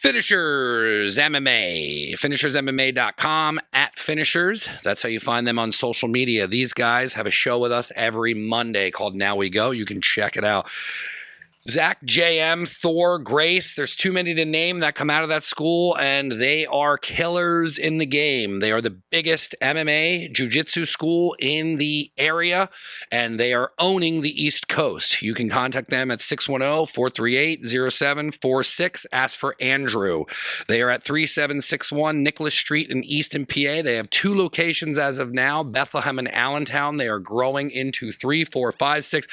Finishers MMA, finishersmma.com, @finishers. That's how you find them on social media. These guys have a show with us every Monday called Now We Go. You can check it out. Zach, JM, Thor, Grace, there's too many to name that come out of that school, and they are killers in the game. They are the biggest MMA jiu-jitsu school in the area, and they are owning the East Coast. You can contact them at 610-438-0746. Ask for Andrew. They are at 3761 Nicholas Street in Easton, PA. They have 2 locations as of now, Bethlehem and Allentown. They are growing into 3, 4, 5, 6.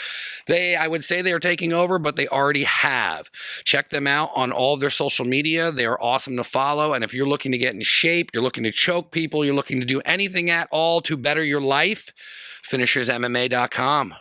I would say they are taking over, but they already have. Check them out on all of their social media. They are awesome to follow. And if you're looking to get in shape, you're looking to choke people, you're looking to do anything at all to better your life, finishersmma.com.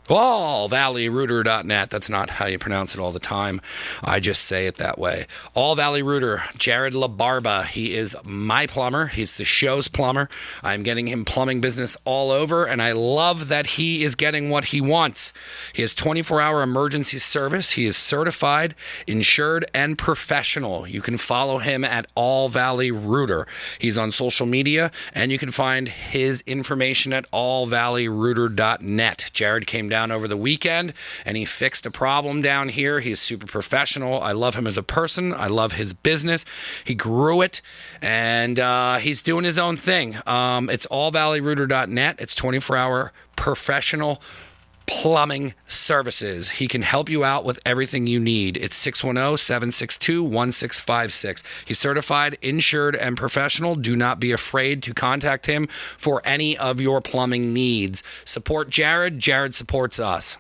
AllValleyRooter.net. That's not how you pronounce it all the time. I just say it that way. All Valley Rooter, Jared LaBarba. He is my plumber. He's the show's plumber. I'm getting him plumbing business all over, and I love that he is getting what he wants. He has 24-hour emergency service. He is certified, insured, and professional. You can follow him at All Valley Rooter. He's on social media, and you can find his information at allvalleyrooter.net. Jared came down over the weekend and he fixed a problem down here. He's super professional. I love him as a person. I love his business. He grew it, and he's doing his own thing. It's allvalleyrooter.net. It's 24-hour professional plumbing services. He can help you out with everything you need. It's 610-762-1656. He's certified, insured, and professional. Do not be afraid to contact him for any of your plumbing needs. Support Jared. Jared supports us.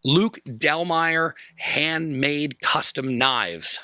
Luke Delmeyer Handmade Custom Knives.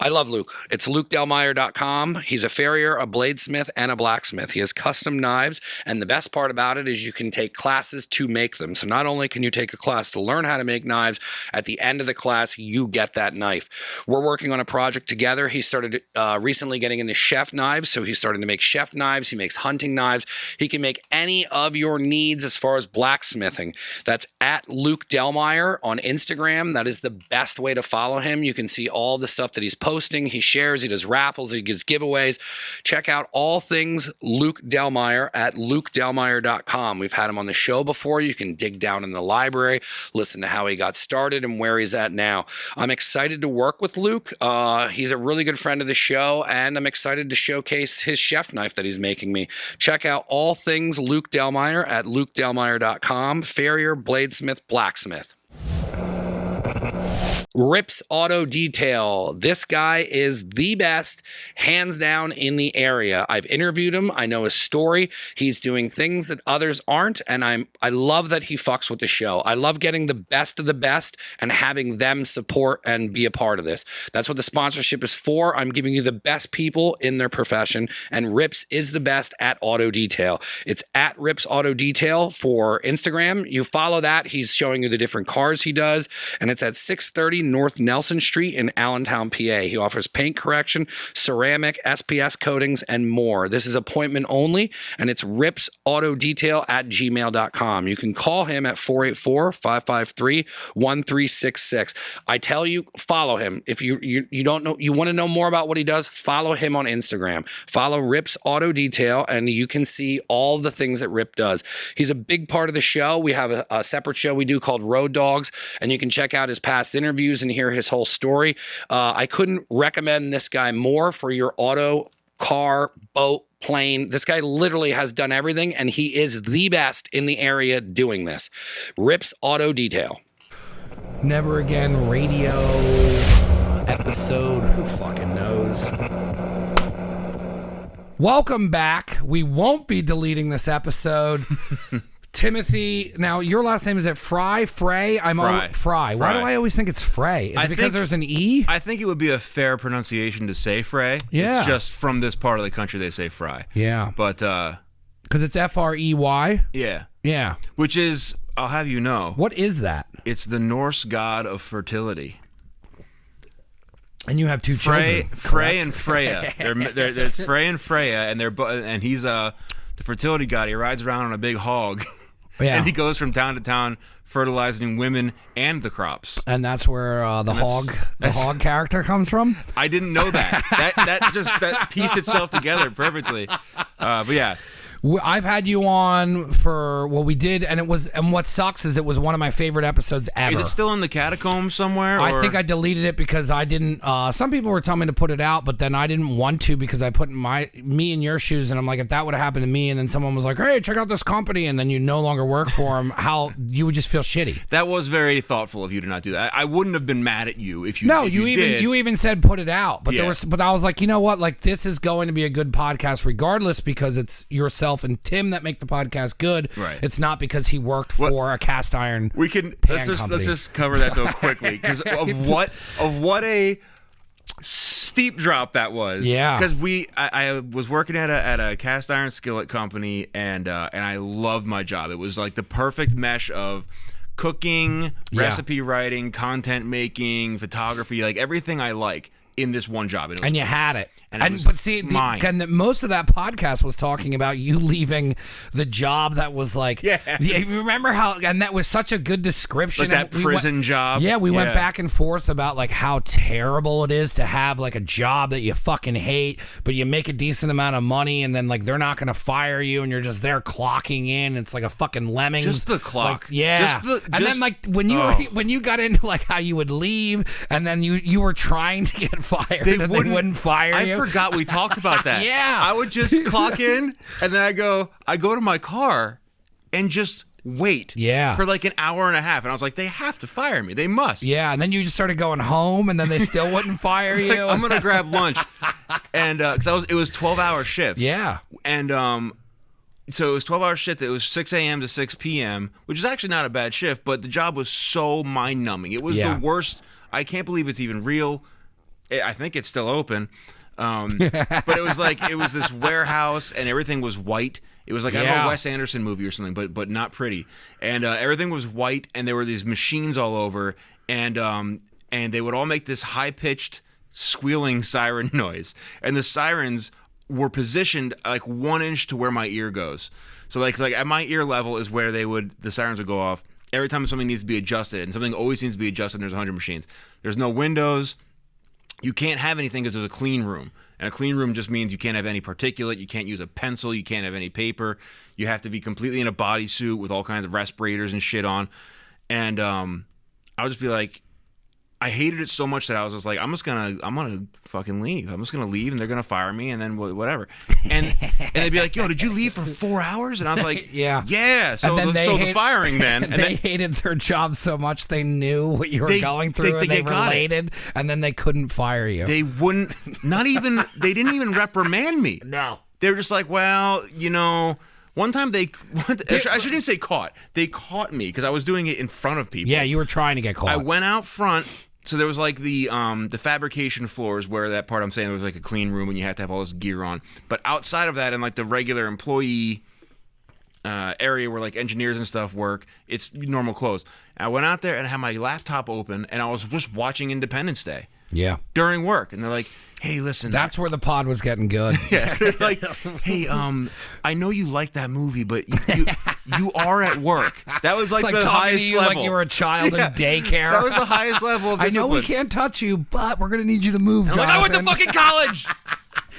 I love Luke. It's lukedelmeyer.com. He's a farrier, a bladesmith, and a blacksmith. He has custom knives, and the best part about it is you can take classes to make them. So not only can you take a class to learn how to make knives, at the end of the class, you get that knife. We're working on a project together. He started recently getting into chef knives, so he's starting to make chef knives. He makes hunting knives. He can make any of your needs as far as blacksmithing. That's at Luke Delmeyer on Instagram. That is the best way to follow him. You can see all the stuff that he's posting. He shares, he does raffles, he gives giveaways. Check out all things Luke Delmeyer at lukedelmeyer.com. We've had him on the show before. You can dig down in the library, listen to how he got started and where he's at now. I'm excited to work with Luke. He's a really good friend of the show, and I'm excited to showcase his chef knife that he's making me. Check out all things Luke Delmeyer at lukedelmeyer.com. Farrier, bladesmith, blacksmith. Rips Auto Detail. This guy is the best, hands down, in the area. I've interviewed him. I know his story. He's doing things that others aren't, and I love that he fucks with the show. I love getting the best of the best and having them support and be a part of this. That's what the sponsorship is for. I'm giving you the best people in their profession, and Rips is the best at auto detail. It's at Rips Auto Detail for Instagram. You follow that. He's showing you the different cars he does, and it's at 630 North Nelson Street in Allentown, PA. He offers paint correction, ceramic, SPS coatings, and more. This is appointment only, and it's ripsautodetail@gmail.com. You can call him at 484-553-1366. I tell you, follow him. If you don't know, you want to know more about what he does, follow him on Instagram. Follow Rips Auto Detail, and you can see all the things that Rip does. He's a big part of the show. We have a separate show we do called Road Dogs, and you can check out his past interviews and hear his whole story. I couldn't recommend this guy more for your auto, car, boat, plane. This guy literally has done everything, and he is the best in the area doing this. Rips Auto Detail. Never Again Radio episode. Who fucking knows? Welcome back. We won't be deleting this episode. Timothy, now your last name is it Frey? Frey? Frey. Why do I always think it's Frey? Is it because there's an E? I think it would be a fair pronunciation to say Frey. Yeah. It's just from this part of the country they say Fry. Yeah. But because it's Frey? Yeah. Yeah. Which is, I'll have you know. What is that? It's the Norse god of fertility. And you have two children. Frey and Freya. It's Frey and Freya, and he's the fertility god. He rides around on a big hog. Yeah. And he goes from town to town fertilizing women and the crops. And that's where the hog character comes from. I didn't know that. that pieced itself together perfectly. But yeah. I've had you on for we did, and what sucks is it was one of my favorite episodes ever. Is it still in the catacombs somewhere? I think I deleted it because I didn't. Some people were telling me to put it out, but then I didn't want to because I put me in your shoes, and I'm like, if that would have happened to me, and then someone was like, "Hey, check out this company," and then you no longer work for them, how you would just feel shitty. That was very thoughtful of you to not do that. I wouldn't have been mad at you if you. No, if you even said put it out, but but I was like, you know what? Like this is going to be a good podcast regardless because it's yourself and Tim that make the podcast good. Right. It's not because he worked for a cast iron. We can pan let's company. just cover that though quickly because of what a steep drop that was. Yeah. Because I was working at a cast iron skillet company and I loved my job. It was like the perfect mesh of cooking, recipe writing, content making, photography, like everything I like in this one job. And you had it. But see, most of that podcast was talking about you leaving the job that was like, you remember how, and that was such a good description. Like that prison job. Yeah, we went back and forth about like how terrible it is to have like a job that you fucking hate, but you make a decent amount of money, and then like they're not going to fire you, and you're just there clocking in. It's like a fucking lemmings. Just the clock. Like, and then like when you got into like how you would leave, and then you were trying to get fired, and they wouldn't fire you. I forgot we talked about that. Yeah. I would just clock in and then I go to my car and just wait for like an hour and a half. And I was like, they have to fire me. They must. Yeah. And then you just started going home and then they still wouldn't fire you. Like, I'm going to grab lunch. And because it was 12-hour shifts. Yeah. And so it was 12-hour shift. It was 6 a.m. to 6 p.m., which is actually not a bad shift, but the job was so mind-numbing. It was the worst. I can't believe it's even real. I think it's still open. But it was like it was this warehouse and everything was white. It was like I don't know, a Wes Anderson movie or something, but not pretty. And everything was white, and there were these machines all over, and they would all make this high-pitched squealing siren noise. And the sirens were positioned like 1 inch to where my ear goes. So like at my ear level is where the sirens would go off every time something needs to be adjusted, and something always needs to be adjusted. And there's 100 machines. There's no windows. You can't have anything because there's a clean room. And a clean room just means you can't have any particulate, you can't use a pencil, you can't have any paper. You have to be completely in a bodysuit with all kinds of respirators and shit on. And I would just be like, I hated it so much that I was just like, I'm gonna fucking leave. I'm just gonna leave, and they're gonna fire me, and then whatever. And they'd be like, "Yo, did you leave for 4 hours?" And I was like, "Yeah." So the firing then, and they hated their job so much they knew what you were going through, and they related, and then they couldn't fire you. They wouldn't. They didn't even reprimand me. No, they were just like, well, one time I shouldn't even say caught. They caught me because I was doing it in front of people. Yeah, you were trying to get caught. I went out front. So there was like the fabrication floors where that part I'm saying there was like a clean room and you had to have all this gear on. But outside of that, and like the regular employee area where like engineers and stuff work, it's normal clothes. And I went out there and I had my laptop open and I was just watching Independence Day. Yeah. During work, and they're like, "Hey, listen." That's where the pod was getting good. Yeah. They're like, "Hey, I know you like that movie, but you are at work." That was like the highest to you level. Like you were a child in daycare. That was the highest level of discipline. I know we can't touch you, but we're gonna need you to move. I'm like, I went to fucking college.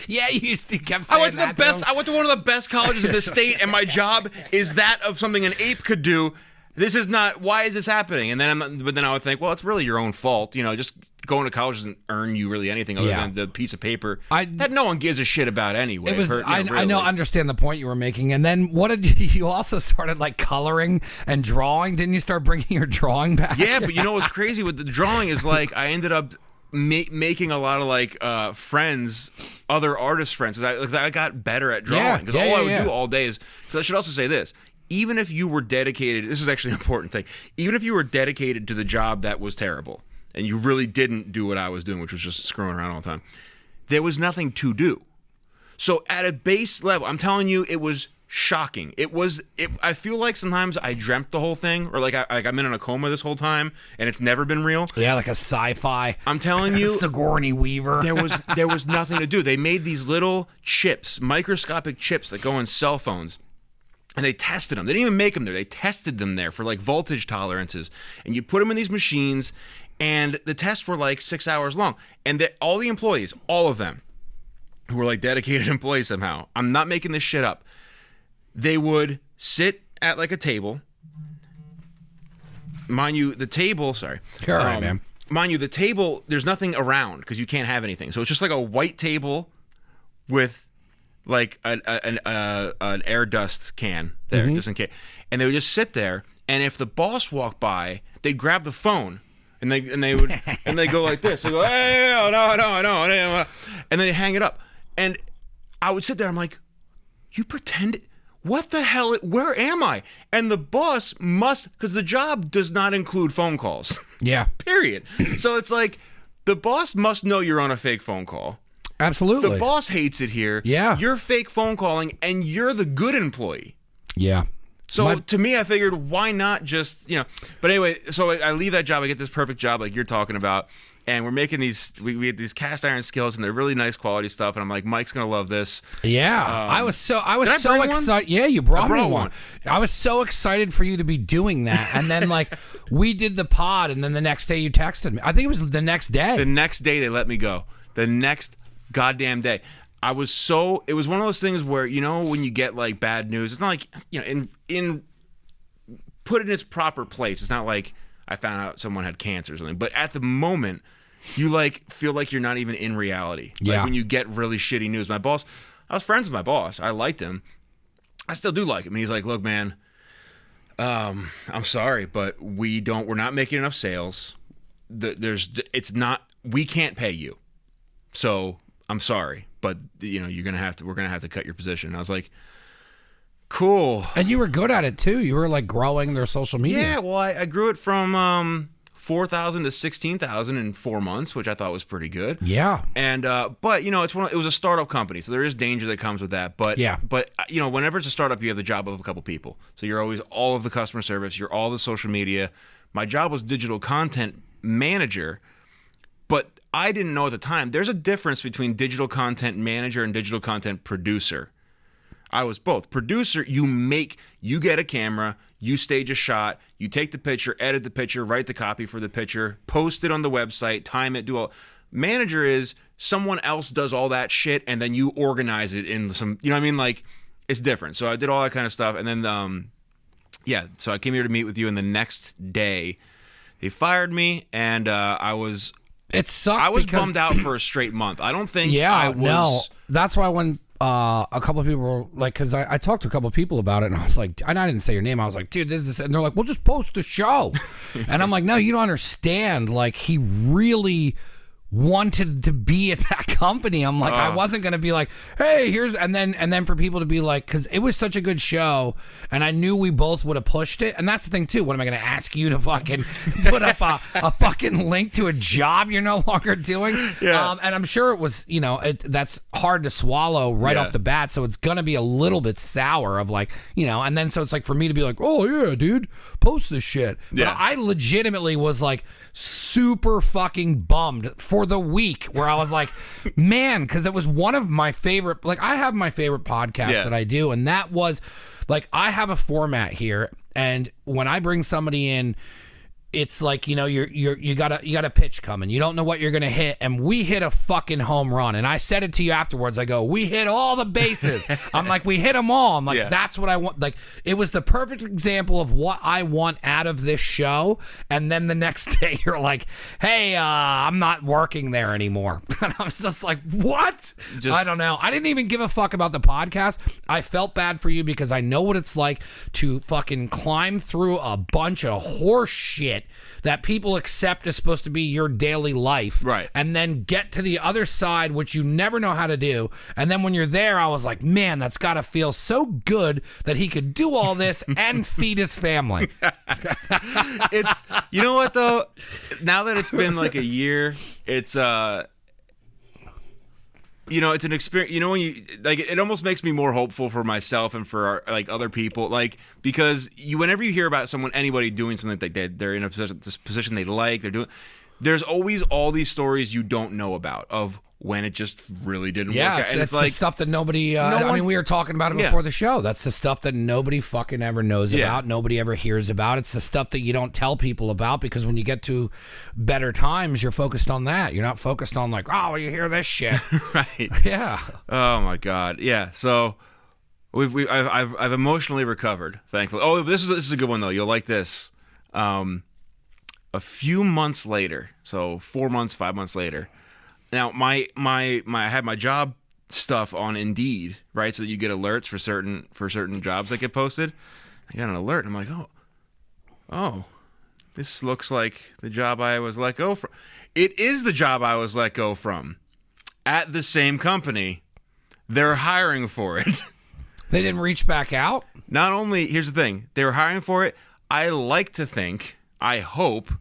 Yeah, you kept saying I went to one of the best colleges in the state, and my job is that of something an ape could do. This is not. Why is this happening? And then I would think, well, it's really your own fault. Just going to college doesn't earn you really anything other than the piece of paper that no one gives a shit about anyway. It was. I understand the point you were making. And then what did you also started like coloring and drawing? Didn't you start bringing your drawing back? Yeah, but what's crazy with the drawing is like I ended up making a lot of like friends, other artist friends. Cause I got better at drawing. Because all I would do all day is. Because I should also say this. Even if you were dedicated, this is actually an important thing. Even if you were dedicated to the job that was terrible, and you really didn't do what I was doing, which was just screwing around all the time, there was nothing to do. So at a base level, I'm telling you, it was shocking. I feel like sometimes I dreamt the whole thing, or like I'm in a coma this whole time, and it's never been real. Yeah, like a sci-fi. I'm telling you, Sigourney Weaver. There was nothing to do. They made these little chips, microscopic chips that go in cell phones. And they tested them. They didn't even make them there. They tested them there for like voltage tolerances. And you put them in these machines, and the tests were like 6 hours long. And all the employees, all of them, who were like dedicated employees somehow, I'm not making this shit up, they would sit at like a table. Mind you, the table, sorry. You're all right, man. Mind you, the table, there's nothing around because you can't have anything. So it's just like a white table with like an air dust can there, just in case. And they would just sit there, and if the boss walked by, they'd grab the phone, and they would and they go like this. They go, hey, no, and then they hang it up. And I would sit there. I'm like, you pretend. What the hell? Where am I? And the boss must, because the job does not include phone calls. Yeah. Period. So it's like the boss must know you're on a fake phone call. Absolutely. The boss hates it here. Yeah. You're fake phone calling, and you're the good employee. Yeah. So to me, I figured, why not just, But anyway, so I leave that job. I get this perfect job like you're talking about. And we're making these, we had these cast iron skillets, and they're really nice quality stuff. And I'm like, Mike's going to love this. Yeah. I was so excited. Yeah, you brought me one. I was so excited for you to be doing that. And then like we did the pod, and then the next day you texted me. I think it was the next day. The next day they let me go. The next goddamn day. It was one of those things where, when you get like bad news, it's not like, in put it in its proper place. It's not like I found out someone had cancer or something. But at the moment, you like feel like you're not even in reality. Yeah. Like when you get really shitty news. My boss, I was friends with my boss. I liked him. I still do like him. And he's like, look, man, I'm sorry, but we're not making enough sales. We can't pay you. So I'm sorry, but we're gonna have to cut your position. And I was like, cool. And you were good at it too. You were like growing their social media. Yeah, well, I grew it from 4,000 to 16,000 in 4 months, which I thought was pretty good. Yeah. And but it was a startup company, so there is danger that comes with that. But yeah. But whenever it's a startup, you have the job of a couple people, so you're always all of the customer service, you're all the social media. My job was digital content manager, but I didn't know at the time there's a difference between digital content manager and digital content producer. I was both. Producer, you get a camera, you stage a shot, you take the picture, edit the picture, write the copy for the picture, post it on the website, time it, do all. Manager is someone else does all that shit, and then you organize it in some, like, it's different. So I did all that kind of stuff, and then, so I came here to meet with you, and the next day, they fired me, and It sucked. I was bummed out for a straight month. I don't think No. That's why when a couple of people were like, because I talked to a couple of people about it, and I was like, and I didn't say your name. I was like, dude, this is, and they're like, well, just post the show. And I'm like, no, you don't understand. Like, he really wanted to be at that company. I'm like, I wasn't gonna be like, hey, here's, and then for people to be like, because it was such a good show, and I knew we both would have pushed it. And that's the thing too. What am I gonna ask you to fucking put up a fucking link to a job you're no longer doing? Yeah. And I'm sure it was, that's hard to swallow right off the bat. So it's gonna be a little bit sour of like, and then so it's like for me to be like, oh yeah, dude, post this shit. But I legitimately was like super fucking bummed for the week where I was like, man, because it was one of my favorite, like I have my favorite podcasts that I do, and that was like, I have a format here, and when I bring somebody in, it's like, you got a pitch coming. You don't know what you're gonna hit, and we hit a fucking home run. And I said it to you afterwards. I go, we hit all the bases. I'm like, we hit them all. I'm like, that's what I want. Like, it was the perfect example of what I want out of this show. And then the next day, you're like, hey, I'm not working there anymore. And I was just like, what? I don't know. I didn't even give a fuck about the podcast. I felt bad for you because I know what it's like to fucking climb through a bunch of horse shit that people accept is supposed to be your daily life, right? And then get to the other side, which you never know how to do. And then when you're there, I was like, man, that's got to feel so good that he could do all this and feed his family. It's, you know what though? Now that it's been like a year, it's it's an experience. When you like, it almost makes me more hopeful for myself and for like other people. Like, because whenever you hear about anybody doing something like they're in this position they like, they're doing. There's always all these stories you don't know about of when it just really didn't work Yeah, out. And it's like the stuff that nobody. no one- we were talking about it before the show. That's the stuff that nobody fucking ever knows about. Nobody ever hears about. It's the stuff that you don't tell people about because when you get to better times, you're focused on that. You're not focused on like, oh, you hear this shit, right? Yeah. Oh my God, yeah. So I've emotionally recovered, thankfully. Oh, this is a good one though. You'll like this. A few months later, so 4 months, 5 months later. Now, I had my job stuff on Indeed, right? So that you get alerts for certain jobs that get posted. I got an alert, and I'm like, oh, this looks like the job I was let go from. It is the job I was let go from at the same company. They're hiring for it. They didn't reach back out? Not only, here's the thing, they were hiring for it. I like to think, I hope,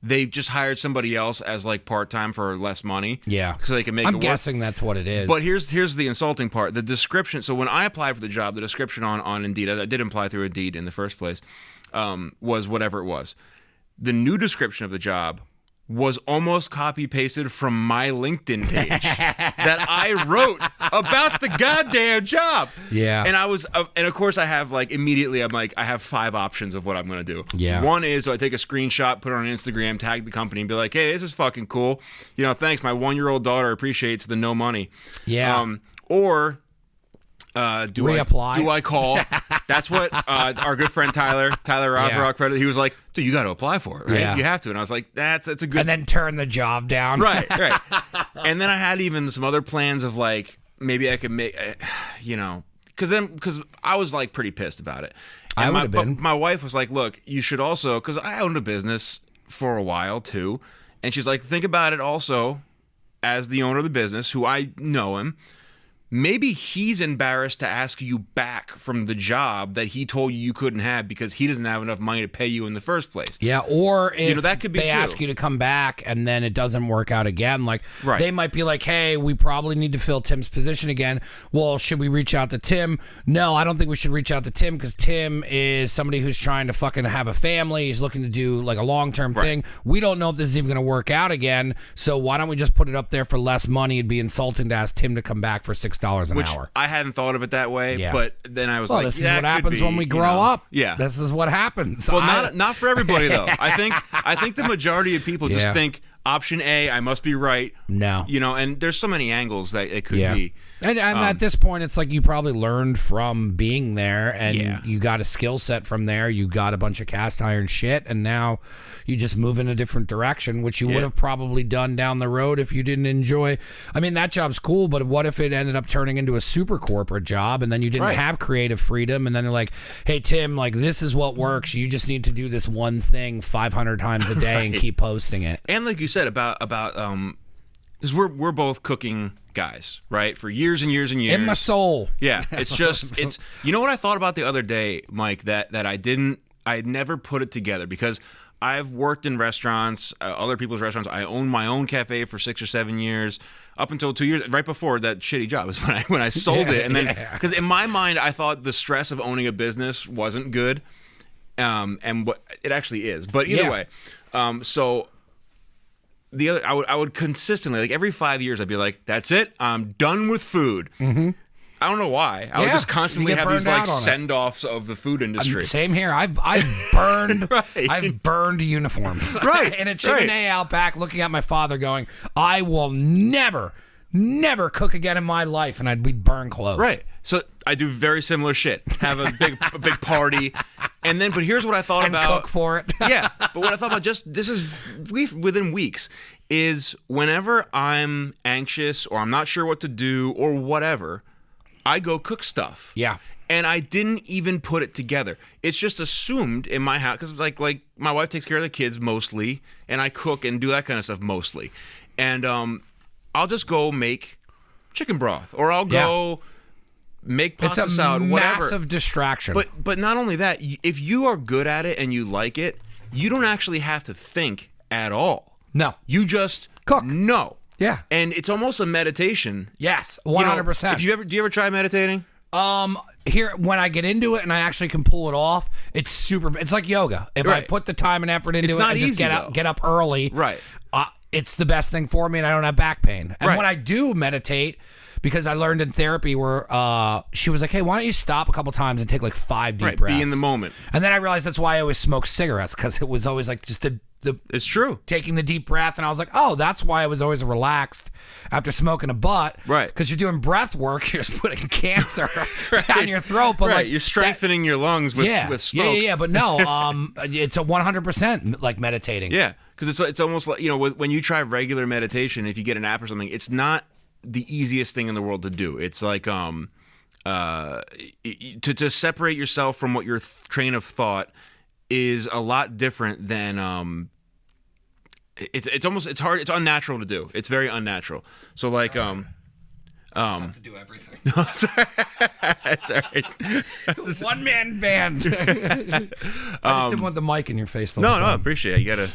they just hired somebody else as like part-time for less money. Yeah. So they can make it I'm work. guessing that's what it is. But here's the insulting part. The description, so when I applied for the job, the description on Indeed, I did apply through Indeed in the first place, was whatever it was. The new description of the job was almost copy-pasted from my LinkedIn page that I wrote about the goddamn job. Yeah. And I was, and of course I have like, immediately I'm like, I have 5 options of what I'm going to do. Yeah. One is, do I take a screenshot, put it on Instagram, tag the company and be like, hey, this is fucking cool. You know, thanks. My 1-year-old daughter appreciates the no money. Yeah. Or reapply. Do I call? That's what our good friend Tyler Rothrock, credit. He was like, dude, you got to apply for it, right? Yeah. You have to. And I was like, that's a good. And then turn the job down. Right. And then I had even some other plans of like, maybe I could make, because I was like pretty pissed about it. And I would have been. But my wife was like, look, you should also, because I owned a business for a while too. And she's like, think about it also as the owner of the business, who I know him. Maybe he's embarrassed to ask you back from the job that he told you couldn't have because he doesn't have enough money to pay you in the first place. Yeah, or if that could be they too. ask you to come back and then it doesn't work out again, like Right. they might be like, hey, we probably need to fill Tim's position again. Well, should we reach out to Tim? No, I don't think we should reach out to Tim because Tim is somebody who's trying to fucking have a family. He's looking to do like a long-term thing. We don't know if this is even going to work out again, so why don't we just put it up there for less money? It'd be insulting to ask Tim to come back for $6 an hour. I hadn't thought of it that way, but then I was like, this is yeah, what it could happens be, when we grow up. Yeah. This is what happens. Well, not for everybody though. I think the majority of people just think option A, I must be right. No. And there's so many angles that it could be. And at this point, it's like you probably learned from being there, and you got a skill set from there. You got a bunch of cast iron shit, and now you just move in a different direction, which you would have probably done down the road if you didn't enjoy. I mean, that job's cool, but what if it ended up turning into a super corporate job, and then you didn't have creative freedom, and then they're like, hey, Tim, like, this is what works. You just need to do this one thing 500 times a day and keep posting it. And like you said about because we're both cooking guys, right? For years and years and years. In my soul. Yeah, it's you know what I thought about the other day, Mike, that I never put it together because I've worked in restaurants, other people's restaurants. I owned my own cafe for 6 or 7 years, up until 2 years, right before that shitty job is when I sold it. And then, because in my mind, I thought the stress of owning a business wasn't good, and what it actually is. But either way, so the other, I would consistently, like every 5 years, I'd be like, that's it, I'm done with food. Mm-hmm. I don't know why. I would just constantly have these like send-offs of the food industry. Same here. I've burned I've burned uniforms. Right. In a chicken A out back, looking at my father, going, I will never cook again in my life, and we'd burn clothes. Right. So I do very similar shit. Have a big party, and then. But here's what I thought about. Cook for it. Yeah. But what I thought about within weeks is whenever I'm anxious or I'm not sure what to do or whatever, I go cook stuff. Yeah. And I didn't even put it together. It's just assumed in my house because like my wife takes care of the kids mostly, and I cook and do that kind of stuff mostly, and I'll just go make chicken broth, or I'll go make pasta salad, whatever. It's a massive distraction. But not only that, if you are good at it and you like it, you don't actually have to think at all. No. You just cook. No. Yeah. And it's almost a meditation. Yes, 100%. Do you ever try meditating? Here, when I get into it and I actually can pull it off, it's like yoga. If I put the time and effort into It's it not and just easy, get up early, right? it's the best thing for me, and I don't have back pain. And Right. when I do meditate, because I learned in therapy where she was like, hey, why don't you stop a couple times and take like 5 deep breaths? Be in the moment. And then I realized that's why I always smoke cigarettes, because it was always like just the It's true. taking the deep breath, and I was like, oh, that's why I was always relaxed after smoking a butt. Right. Because you're doing breath work, you're just putting cancer down your throat. But Right. like You're strengthening your lungs with smoke. Yeah. But no, it's a 100% like meditating. Yeah, because it's almost like, when you try regular meditation, if you get an app or something, it's not the easiest thing in the world to do. It's like to separate yourself from what your train of thought is a lot different than it's hard, it's unnatural to do. It's very unnatural. So like have to do everything. Sorry. One-man band. I just didn't want the mic in your face the whole No, I time. appreciate it. You gotta,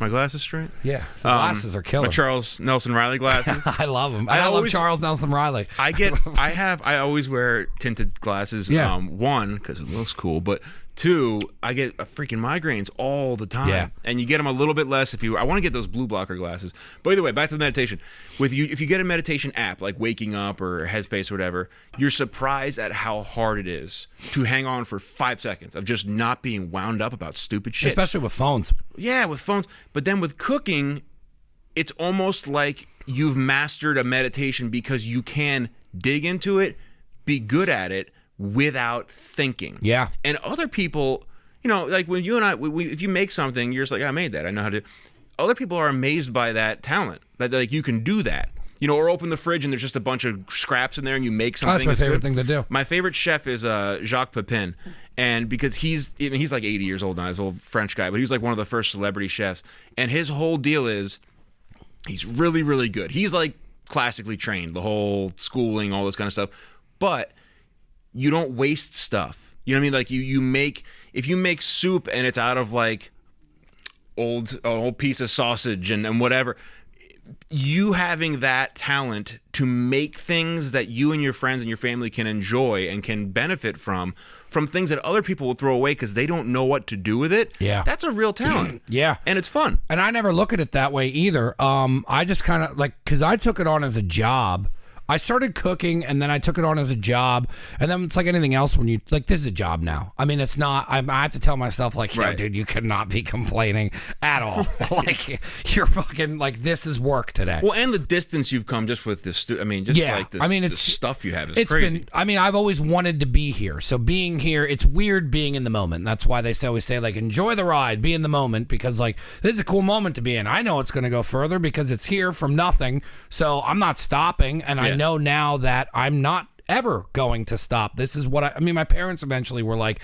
my glasses straight. Yeah, the glasses are killer. My Charles Nelson Riley glasses. I love them. I love Charles Nelson Riley. I always wear tinted glasses. Yeah. One, because it looks cool, but two, I get freaking migraines all the time. Yeah. And you get them a little bit less I want to get those blue blocker glasses. But either way, back to the meditation. If you get a meditation app like Waking Up or Headspace or whatever, you're surprised at how hard it is to hang on for 5 seconds of just not being wound up about stupid shit. Especially with phones. Yeah, with phones. But then with cooking, it's almost like you've mastered a meditation because you can dig into it, be good at it without thinking. Yeah. And other people, like when you and I, if you make something, you're just like, I made that. I know how to. Other people are amazed by that talent, that like you can do that. Or open the fridge and there's just a bunch of scraps in there and you make something. That's my favorite good. thing to do. My favorite chef is Jacques Pepin. And because he's like 80 years old now, he's an old French guy, but he was like one of the first celebrity chefs. And his whole deal is he's really, really good. He's like classically trained, the whole schooling, all this kind of stuff. But you don't waste stuff. You know what I mean? Like if you make soup and it's out of like an old piece of sausage and whatever, you having that talent to make things that you and your friends and your family can enjoy and can benefit from things that other people will throw away because they don't know what to do with it. Yeah. That's a real talent. Yeah. And it's fun. And I never look at it that way either. I just kind of because I took it on as a job. I started cooking and then I took it on as a job, and then it's like anything else when you like this is a job now. I mean, it's not. I have to tell myself like, Right. dude, you cannot be complaining at all. Like you're fucking like this is work today. Well, and the distance you've come just with this. This stuff you have is crazy. I've always wanted to be here. So being here, it's weird being in the moment. That's why they always say like enjoy the ride, be in the moment, because like this is a cool moment to be in. I know it's going to go further because it's here from nothing. So I'm not stopping, and I know now that I'm not ever going to stop. This is what I mean, my parents eventually were like,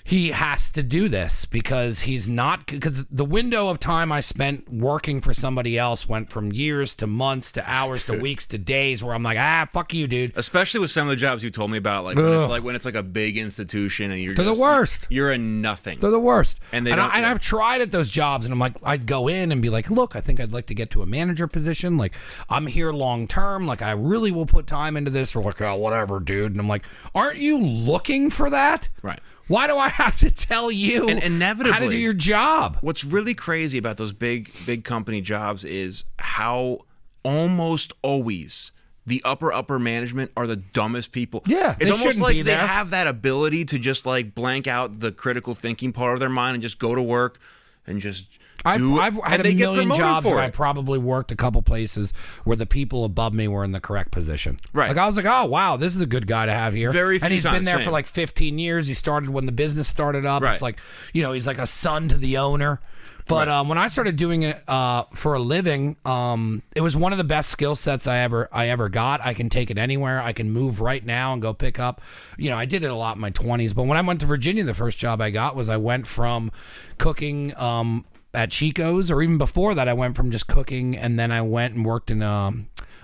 he has to do this because because the window of time I spent working for somebody else went from years to months to hours to weeks to days where I'm like, fuck you, dude. Especially with some of the jobs you told me about, like when it's like a big institution and They're the worst. You're a nothing. They're the worst. And I've tried at those jobs, and I'm like, I'd go in and be like, look, I think I'd like to get to a manager position. Like, I'm here long term. Like, I really will put time into this. Or like, oh, whatever, dude. And I'm like, aren't you looking for that? Right. Why do I have to tell you and inevitably, how to do your job? What's really crazy about those big company jobs is how almost always the upper management are the dumbest people. Yeah, it's almost like they there. have that ability to just like blank out the critical thinking part of their mind and just go to work and just do it. I've had a million jobs and I probably worked a couple places where the people above me were in the correct position. Right. Like I was like, oh wow, this is a good guy to have here. And he's been there for like 15 years. He started when the business started up. Right. It's like, he's like a son to the owner. But when I started doing it for a living, it was one of the best skill sets I ever got. I can take it anywhere. I can move right now and go pick up. I did it a lot in my 20s. But when I went to Virginia, the first job I got was I went from cooking at Chico's, or even before that, I went from just cooking, and then I went and worked in a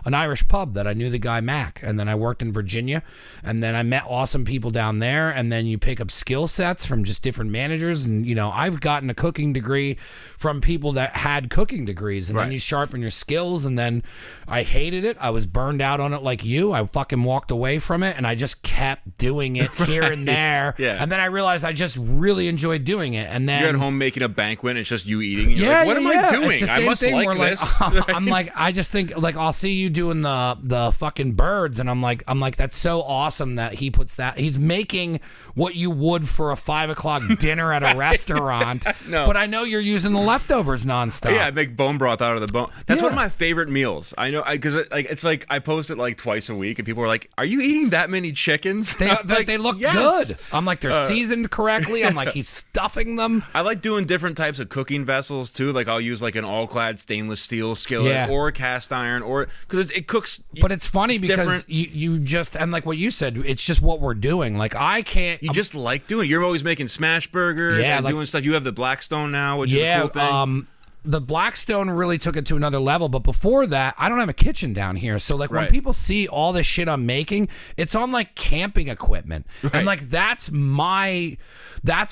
an Irish pub that I knew the guy Mac, and then I worked in Virginia, and then I met awesome people down there, and then you pick up skill sets from just different managers, and I've gotten a cooking degree from people that had cooking degrees, and then you sharpen your skills, and then I hated it. I was burned out on it like you. I fucking walked away from it, and I just kept doing it here and there, and then I realized I just really enjoyed doing it, and then you're at home making a banquet, and it's just you eating, and you're like, what am I doing? I must like this. I'm like, I just think, like, I'll see you doing the fucking birds, and I'm like, that's so awesome that he puts that. He's making what you would for a 5 o'clock dinner at a restaurant. No. But I know you're using the leftovers nonstop. Yeah, I make bone broth out of the bone. That's one of my favorite meals. I know, because it's like I post it like twice a week, and people are like, "Are you eating that many chickens?" They look good. I'm like, they're seasoned correctly. I'm like, he's stuffing them. I like doing different types of cooking vessels too. Like I'll use like an all-clad stainless steel skillet or a cast iron, or because it cooks. But it's funny because you just, and like what you said, it's just what we're doing. Like I can't. You just like doing. You're always making smash burgers and doing stuff. You have the Blackstone now, which is a cool thing. The Blackstone really took it to another level, but before that, I don't have a kitchen down here. So like when people see all this shit I'm making, it's on like camping equipment. And like that's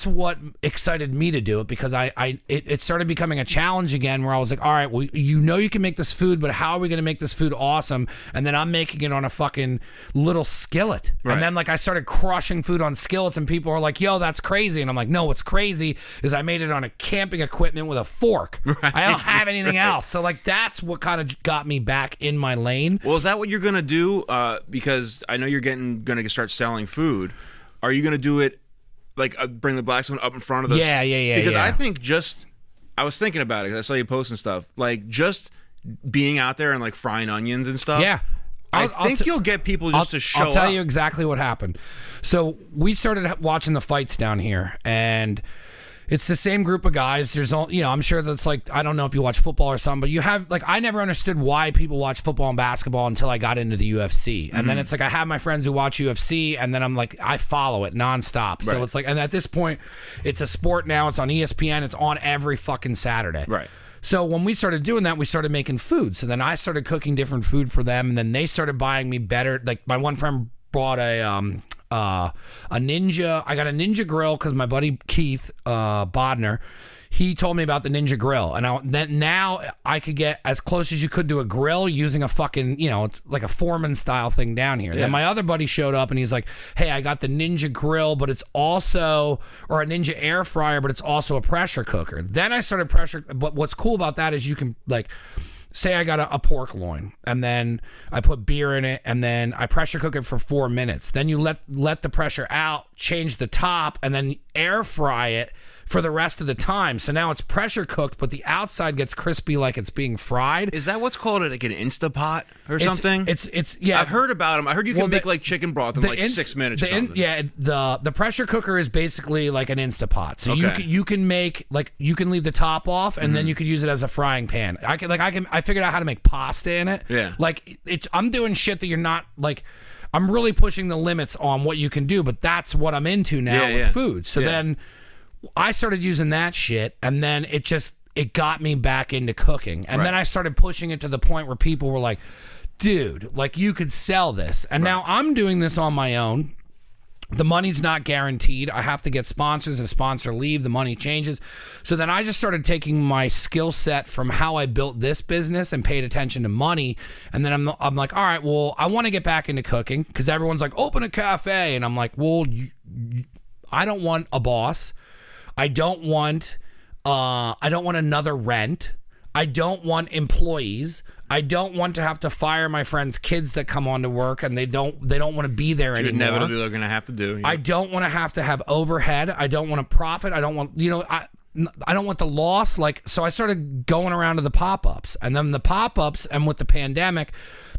what excited me to do it, because it started becoming a challenge again, where I was like, all right, well, you can make this food, but how are we going to make this food awesome? And then I'm making it on a fucking little skillet. And then like I started crushing food on skillets, and people are like, yo, that's crazy. And I'm like, no, what's crazy is I made it on a camping equipment with a fork. I don't have anything else. So like that's what kind of got me back in my lane. Well, is that what you're going to do? Because I know you're going to start selling food. Are you going to do it like bring the Blackstone up in front of the... Yeah. Because I think I was thinking about it because I saw you posting stuff. Like just being out there and like frying onions and stuff. Yeah. I think you'll get people just to show up. I'll tell you exactly what happened. So we started watching the fights down here, and it's the same group of guys. There's all, I'm sure that's like, I don't know if you watch football or something, but you have like, I never understood why people watch football and basketball until I got into the UFC. And then it's like, I have my friends who watch UFC, and then I'm like, I follow it nonstop. So it's like, and at this point it's a sport now. It's on ESPN. It's on every fucking Saturday. Right. So when we started doing that, we started making food. So then I started cooking different food for them, and then they started buying me better. Like my one friend bought a Ninja. I got a Ninja grill because my buddy Keith Bodner, he told me about the Ninja grill, and now I could get as close as you could to a grill using a fucking, like a Foreman style thing down here. Then my other buddy showed up and he's like, hey, I got the Ninja grill, but it's also, or a Ninja air fryer, but it's also a pressure cooker. Then I started but what's cool about that is you can like, say I got a pork loin, and then I put beer in it, and then I pressure cook it for 4 minutes. Then you let the pressure out, change the top, and then air fry it for the rest of the time. So now it's pressure cooked, but the outside gets crispy like it's being fried. Is that what's called like an Instapot or something? It's yeah. I've heard about them. I heard you can make like chicken broth in like 6 minutes or something. The pressure cooker is basically like an Instapot. So you can make like, you can leave the top off, and then you can use it as a frying pan. I figured out how to make pasta in it. Yeah. Like I'm doing shit that you're not like. I'm really pushing the limits on what you can do, but that's what I'm into now with food. So then I started using that shit, and then it got me back into cooking. And then I started pushing it to the point where people were like, dude, like you could sell this. And now I'm doing this on my own. The money's not guaranteed. I have to get sponsors. If sponsor leave, the money changes. So then I just started taking my skill set from how I built this business and paid attention to money. And then I'm like, all right, well, I want to get back into cooking, because everyone's like, open a cafe. And I'm like, well, I don't want a boss. I don't want another rent. I don't want employees. I don't want to have to fire my friends' kids that come on to work and they don't want to be there anymore. Inevitably they're going to have to do. Yeah. I don't want to have overhead. I don't want to profit. I don't want, I don't want the loss. Like, so I started going around to the pop-ups, and then the pop-ups, and with the pandemic,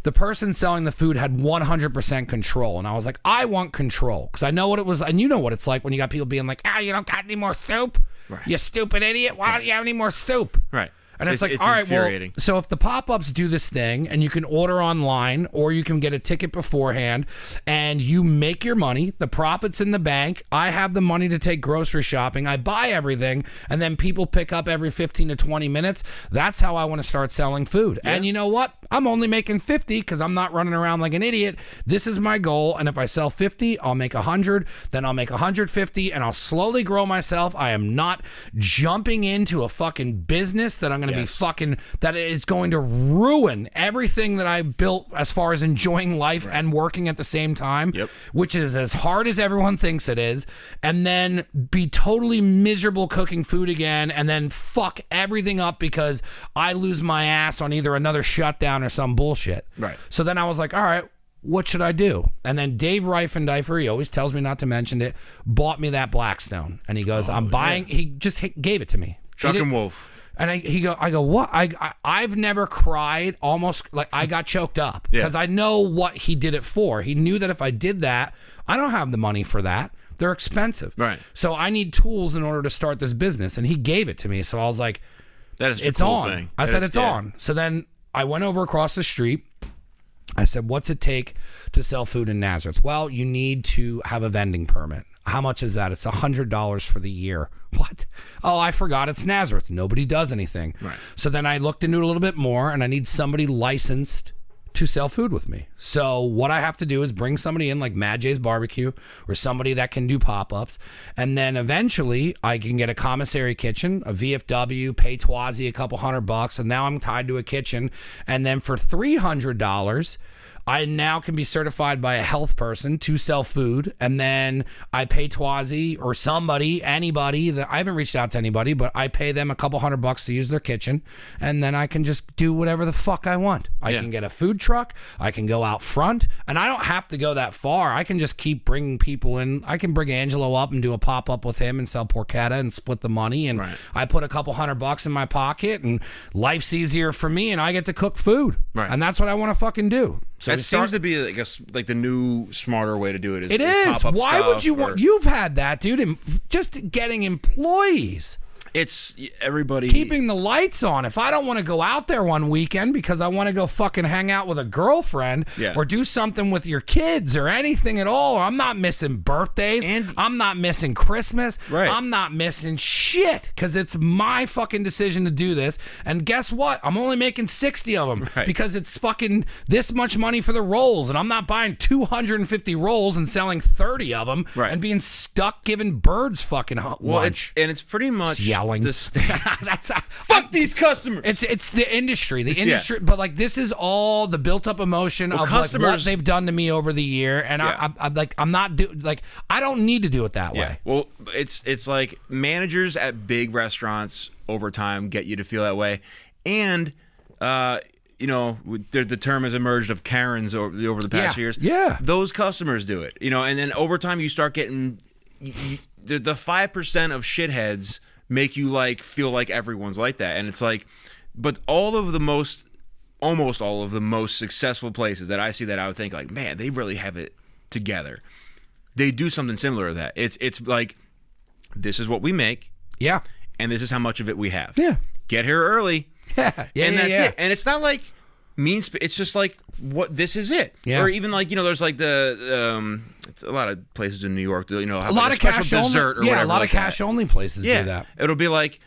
the person selling the food had 100% control. And I was like, I want control, because I know what it was. And you know what it's like when you got people being like, you don't got any more soup? Right. You stupid idiot. Why don't you have any more soup? Right. And it's like, it's all right, well, infuriating. so if the pop-ups do this thing and you can order online or you can get a ticket beforehand and you make your money, the profit's in the bank, I have the money to take grocery shopping, I buy everything, and then people pick up every 15 to 20 minutes, that's how I want to start selling food. Yeah. And you know what? I'm only making 50 because I'm not running around like an idiot. This is my goal, and if I sell 50, I'll make 100, then I'll make 150, and I'll slowly grow myself. I am not jumping into a fucking business that I'm going to be fucking, that is going to ruin everything that I built as far as enjoying life and working at the same time, which is as hard as everyone thinks it is, and then be totally miserable cooking food again, and then fuck everything up because I lose my ass on either another shutdown or some bullshit. Right. So then I was like, all right, what should I do? And then Dave Reifendiefer, he always tells me not to mention it, bought me that Blackstone. And he goes, I'm buying, he just gave it to me. Chuck and Wolf. And I go, what? I've never cried, almost like I got choked up because I know what he did it for. He knew that if I did that, I don't have the money for that. They're expensive. Right. So I need tools in order to start this business. And he gave it to me. So I was like, that is it's a cool on. Thing. I said, it's on. So then I went over across the street. I said, what's it take to sell food in Nazareth? Well, you need to have a vending permit. How much is that? It's $100 for the year. What? Oh, I forgot it's Nazareth. Nobody does anything. Right. So then I looked into it a little bit more, and I need somebody licensed to sell food with me. So what I have to do is bring somebody in like Mad J's Barbecue or somebody that can do pop-ups. And then eventually I can get a commissary kitchen, a VFW, pay Twazi a couple $100, and now I'm tied to a kitchen. And then for $300, I now can be certified by a health person to sell food, and then I pay Twazi or anybody that I haven't reached out to anybody, but I pay them a couple $100 to use their kitchen, and then I can just do whatever the fuck I want. I can get a food truck, I can go out front, and I don't have to go that far. I can just keep bringing people in. I can bring Angelo up and do a pop-up with him and sell porchetta and split the money, and I put a couple $100 in my pocket, and life's easier for me, and I get to cook food, and that's what I want to fucking do. So that seems to be, I guess, like the new, smarter way to do it. It is. Why would you want? You've had that, dude. Just getting employees. It's everybody keeping the lights on. If I don't want to go out there one weekend because I want to go fucking hang out with a girlfriend or do something with your kids or anything at all, I'm not missing birthdays. And I'm not missing Christmas. Right. I'm not missing shit because it's my fucking decision to do this. And guess what? I'm only making 60 of them because it's fucking this much money for the rolls. And I'm not buying 250 rolls and selling 30 of them and being stuck giving birds fucking lunch. It's pretty much that's fuck these customers. It's the industry, but like this is all the built up emotion of like what they've done to me over the year, and I'm like I don't need to do it that way. Well, it's like managers at big restaurants over time get you to feel that way, and you know, the term has emerged of Karens over the past years. Yeah, those customers do it, you know, and then over time you start getting the 5% of shitheads make you like feel like everyone's like that, and it's like, but almost all of the most successful places that I see that I would think like, man, they really have it together. They do something similar to that. It's like, this is what we make, and this is how much of it we have. Get here early, and that's it. And it's not like it's just like, what, this is it. Or even like, you know, there's like it's a lot of places in New York, you know, have a lot like of special dessert or whatever. A lot of cash only places do that. It'll be like,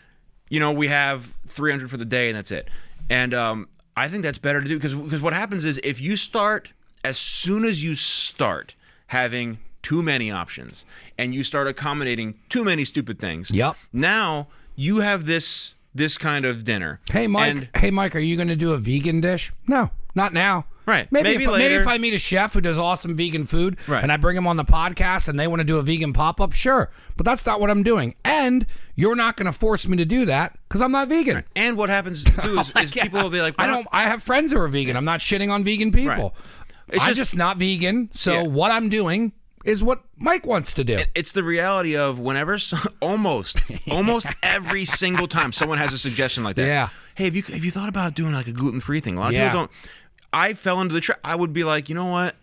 you know, we have 300 for the day and that's it. And I think that's better to do because what happens is if you start, as soon as you start having too many options and you start accommodating too many stupid things, now you have this kind of dinner. Hey, Mike, are you going to do a vegan dish? No, not now. Right. Maybe if I meet a chef who does awesome vegan food and I bring him on the podcast and they want to do a vegan pop-up, sure. But that's not what I'm doing. And you're not going to force me to do that because I'm not vegan. Right. And what happens too is people will be like, I have friends who are vegan. I'm not shitting on vegan people. Right. I'm just not vegan. So what I'm doing is what Mike wants to do. It's the reality of whenever almost every single time someone has a suggestion like that. Yeah. Hey, have you thought about doing like a gluten-free thing? A lot of people don't. I fell into the trap. I would be like, you know what?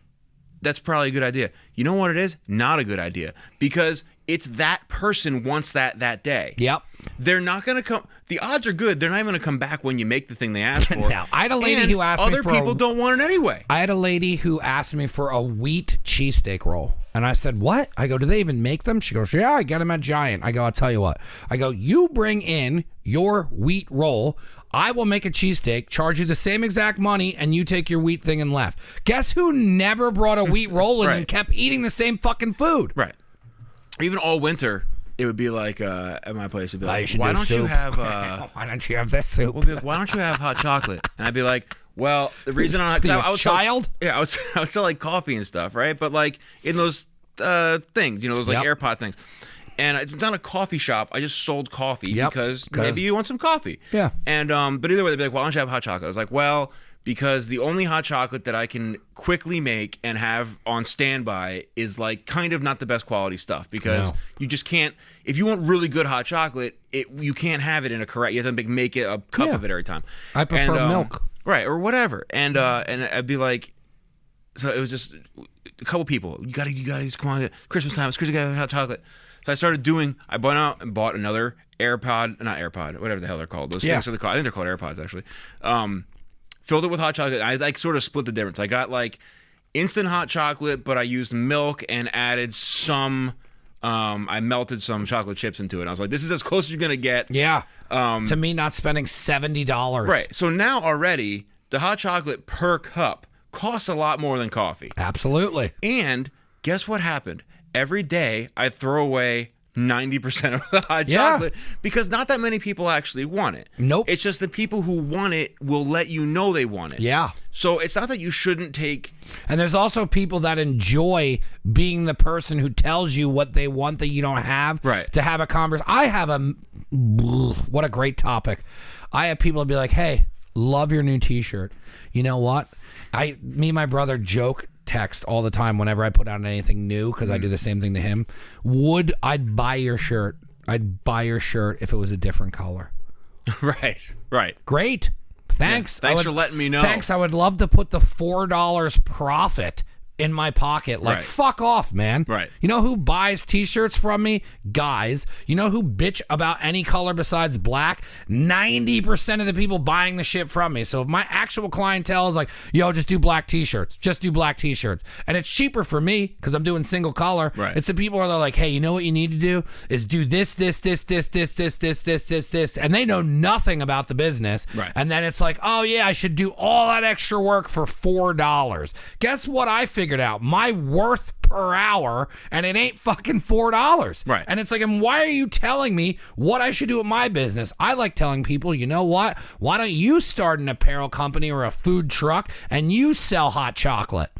that's probably a good idea. You know what it is? Not a good idea, because it's that person wants that day. Yep. They're not going to come. The odds are good. They're not even going to come back when you make the thing they asked for. Now, I had a lady who asked me other for people don't want it anyway. I had a lady who asked me for a wheat cheesesteak roll. And I said, what? I go, do they even make them? She goes, yeah, I get them at Giant. I go, I'll tell you what. I go, you bring in your wheat roll. I will make a cheesesteak, charge you the same exact money, and you take your wheat thing and left. Guess who never brought a wheat roll in and kept eating the same fucking food? Right. Even all winter, it would be like at my place, it'd be like, why don't you have why don't you have this soup? We'll be like, why don't you have hot chocolate? And I'd be like, well, the reason I was child. I would sell like coffee and stuff, right? But like in those things, those like AirPod things. And it's not a coffee shop. I just sold coffee because maybe you want some coffee. Yeah. And but either way, they'd be like, why don't you have hot chocolate? I was like, well, because the only hot chocolate that I can quickly make and have on standby is like kind of not the best quality stuff, because you just can't. If you want really good hot chocolate, you can't have it in a correct. You have to make it a cup of it every time. I prefer milk, right, or whatever. And I'd be like, so it was just a couple people. You gotta come on, Christmas time. It's Christmas. You gotta have hot chocolate. So I started doing. I went out and bought another not AirPod, whatever the hell they're called. Those things are I think they're called AirPods actually. Filled it with hot chocolate. I like sort of split the difference. I got like instant hot chocolate, but I used milk and added some. I melted some chocolate chips into it. I was like, this is as close as you're gonna get. Yeah. To me, not spending $70. Right. So now already the hot chocolate per cup costs a lot more than coffee. Absolutely. And guess what happened? Every day I throw away 90% of the hot chocolate because not that many people actually want it. Nope. It's just the people who want it will let you know they want it. Yeah. So it's not that you shouldn't take. And there's also people that enjoy being the person who tells you what they want that you don't have. Right. To have a conversation. I have what a great topic. I have people be like, hey, love your new t-shirt. You know what? Me and my brother joke text all the time whenever I put out anything new, because I do the same thing to him. I'd buy your shirt. I'd buy your shirt if it was a different color. Right. Great. Thanks. Yeah, thanks for letting me know. Thanks. I would love to put the $4 profit in my pocket. Like, fuck off, man. Right. You know who buys t-shirts from me? Guys. You know who bitch about any color besides black? 90% of the people buying the shit from me. So if my actual clientele is like, yo, just do black t-shirts. Just do black t-shirts. And it's cheaper for me because I'm doing single color. Right. It's the people who are like, hey, you know what you need to do is do this. And they know nothing about the business. Right. And then it's like, oh yeah, I should do all that extra work for $4. Guess what I figured out? My worth per hour, and it ain't fucking $4. Right. And it's like, and why are you telling me what I should do with my business? I like telling people, you know what? Why don't you start an apparel company or a food truck and you sell hot chocolate?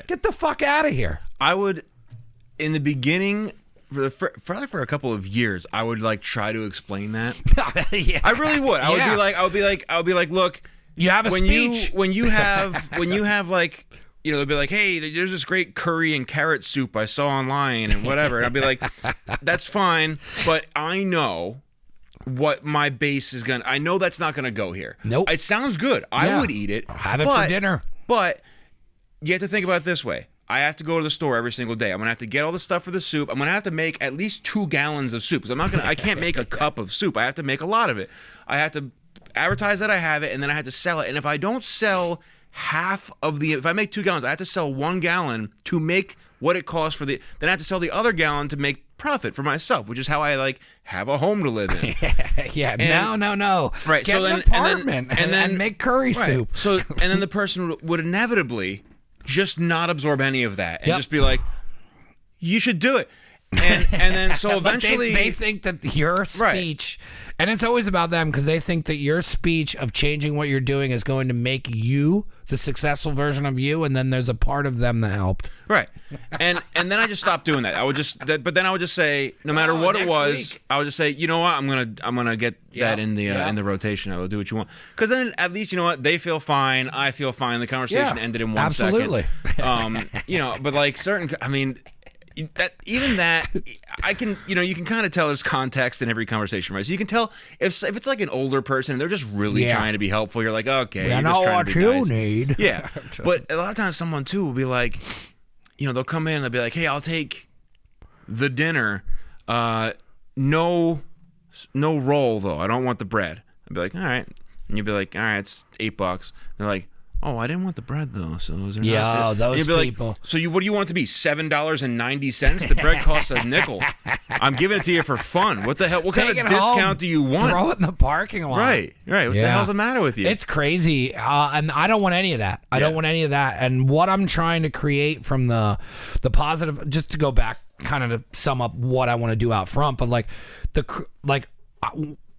Get the fuck out of here. I would, in the beginning, for a couple of years, I would like try to explain that. Yeah. I really would. I would be like, look, you have a speech. When you have like, they'll be like, hey, there's this great curry and carrot soup I saw online and whatever. And I'll be like, that's fine, but I know what my base is going to. I know that's not going to go here. Nope. It sounds good. I would eat it. I'll have it for dinner. But you have to think about it this way. I have to go to the store every single day. I'm going to have to get all the stuff for the soup. I'm going to have to make at least 2 gallons of soup. Because I can't make a cup of soup. I have to make a lot of it. I have to advertise that I have it, and then I have to sell it. And if I don't sell if I make 2 gallons, I have to sell 1 gallon to make what it costs then I have to sell the other gallon to make profit for myself, which is how I like have a home to live in. No. Right. Get an apartment and then make curry soup. So, and then the person would inevitably just not absorb any of that and just be like, you should do it. And then so eventually they think that your speech, and it's always about them because they think that your speech of changing what you're doing is going to make you the successful version of you, and then there's a part of them that helped. Right. And then I just stopped doing that. But then I would just say, no matter what it was, I would just say, you know what, I'm gonna get that in the rotation. I will do what you want, because then at least you know what, they feel fine, I feel fine. The conversation ended in 1 second. Absolutely. But like I can, you can kind of tell there's context in every conversation, right? So you can tell if it's like an older person and they're just really trying to be helpful, you're like, okay, I know what you need. Yeah. But a lot of times someone too will be like, they'll come in and they'll be like, hey, I'll take the dinner. No roll though. I don't want the bread. I'd be like, all right. And you'd be like, all right, it's $8. They're like, oh, I didn't want the bread though. So is there not? Those people. Like, so what do you want it to be? $7.90? The bread costs a nickel. I'm giving it to you for fun. What the hell? What kind of discount do you want? Throw it in the parking lot. Right. What the hell's the matter with you? It's crazy, and I don't want any of that. I don't want any of that. And what I'm trying to create from the positive, just to go back, kind of to sum up what I want to do out front, but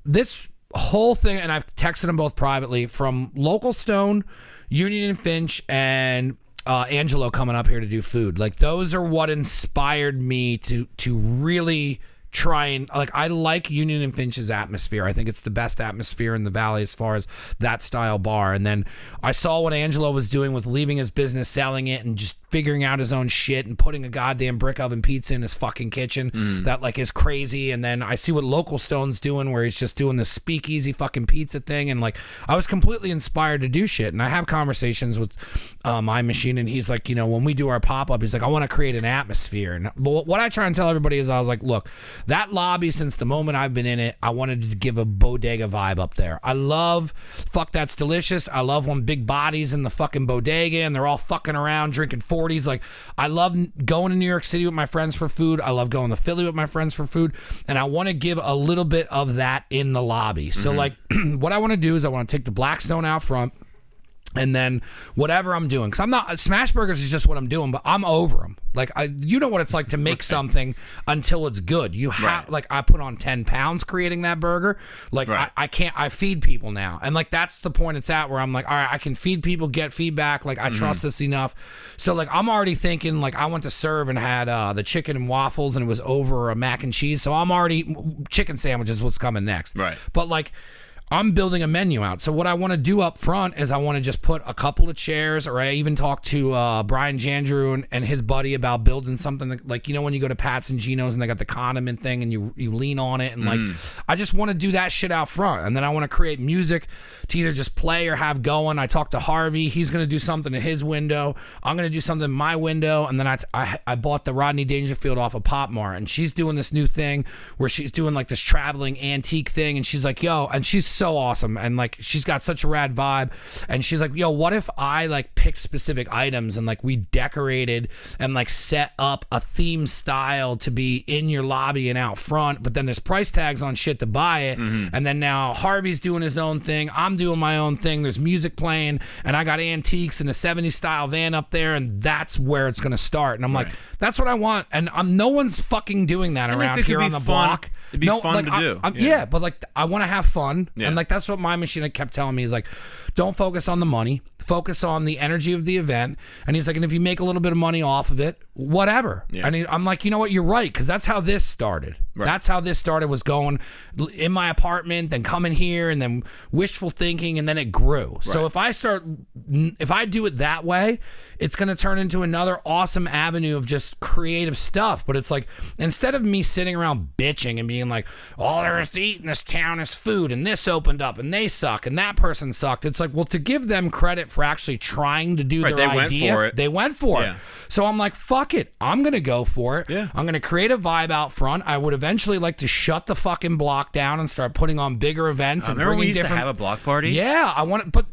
this whole thing, and I've texted them both privately, from Local Stone, Union and Finch, and Angelo coming up here to do food. Like, those are what inspired me to really try and, like, I like Union and Finch's atmosphere. I think it's the best atmosphere in the Valley as far as that style bar. And then I saw what Angelo was doing with leaving his business, selling it, and just figuring out his own shit and putting a goddamn brick oven pizza in his fucking kitchen that, like, is crazy. And then I see what Local Stone's doing, where he's just doing this speakeasy fucking pizza thing, and, like, I was completely inspired to do shit. And I have conversations with my machine, and he's like, when we do our pop-up, he's like, I want to create an atmosphere. And what I try and tell everybody is, I was like, look, that lobby, since the moment I've been in it, I wanted to give a bodega vibe up there. I love Fuck That's Delicious. I love when big bodies in the fucking bodega and they're all fucking around drinking 40s. Like, I love going to New York City with my friends for food. I love going to Philly with my friends for food. And I want to give a little bit of that in the lobby. So, like, what I want to do is I want to take the Blackstone out front, and then whatever I'm doing, because I'm not, smash burgers is just what I'm doing, but I'm over them. Like, you know what it's like to make something until it's good. You have, like, I put on 10 pounds creating that burger. Like, I feed people now. And, like, that's the point it's at, where I'm like, all right, I can feed people, get feedback. Like, I trust this enough. So, like, I'm already thinking, like, I went to serve and had the chicken and waffles, and it was over a mac and cheese. So I'm already, chicken sandwiches, what's coming next. Right. But, like, I'm building a menu out. So what I want to do up front is I want to just put a couple of chairs, or I even talked to Brian Jandrew and his buddy about building something like, when you go to Pat's and Gino's and they got the condiment thing and you lean on it, and like, I just want to do that shit out front. And then I want to create music to either just play or have going. I talked to Harvey. He's going to do something in his window. I'm going to do something in my window. And then I bought the Rodney Dangerfield off of Pop Mart, and she's doing this new thing where she's doing like this traveling antique thing. And she's like, yo, and she's so awesome, and like, she's got such a rad vibe, and she's like, yo, what if I like pick specific items and like we decorated and like set up a theme style to be in your lobby and out front, but then there's price tags on shit to buy it. And then now Harvey's doing his own thing, I'm doing my own thing, there's music playing, and I got antiques and a 70s style van up there, and that's where it's gonna start. And I'm like, that's what I want. And no one's fucking doing that around here on the block. It'd be fun to do. Yeah, but like, I want to have fun. And like, that's what my machine kept telling me, is like, don't focus on the money, focus on the energy of the event. And he's like, and if you make a little bit of money off of it, whatever. And I'm like, you know what, you're right, because that's how this started. That's how this started, was going in my apartment, then coming here, and then wishful thinking, and then it grew. So if I do it that way, it's going to turn into another awesome avenue of just creative stuff. But it's like, instead of me sitting around bitching and being like, all there is to eat in this town is food, and this opened up and they suck and that person sucked, it's like, well, to give them credit for actually trying to do their idea, they went for it. So I'm like, fuck it, I'm going to go for it. I'm going to create a vibe out front. I would eventually like to shut the fucking block down and start putting on bigger events. And remember we used to have a block party? Yeah, I want it, but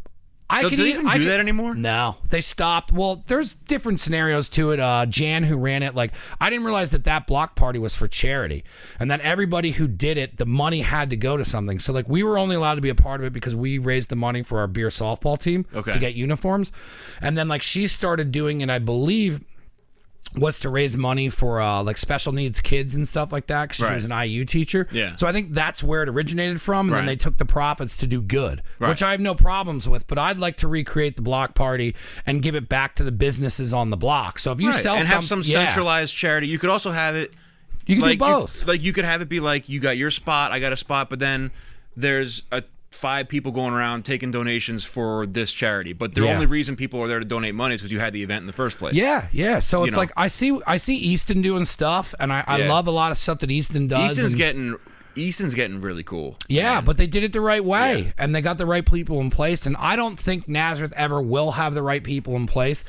do they even do that anymore? No, they stopped. Well, there's different scenarios to it. Jan, who ran it, like, I didn't realize that block party was for charity, and that everybody who did it, the money had to go to something. So like, we were only allowed to be a part of it because we raised the money for our beer softball team to get uniforms. And then like, she started doing it, I believe, was to raise money for like special needs kids and stuff like that, because she was an IU teacher. So I think that's where it originated from, and then they took the profits to do good, which I have no problems with. But I'd like to recreate the block party and give it back to the businesses on the block. So if you sell and have some centralized charity, you could also have it. You can do both. You could have it be like, you got your spot, I got a spot, but then there's 5 people going around taking donations for this charity, but the only reason people are there to donate money is because you had the event in the first place. So it's like, I see Easton doing stuff, and I love a lot of stuff that Easton does. Easton's getting Easton's getting really cool. Yeah, but they did it the right way, Yeah. and they got the right people in place. And I don't think Nazareth ever will have the right people in place.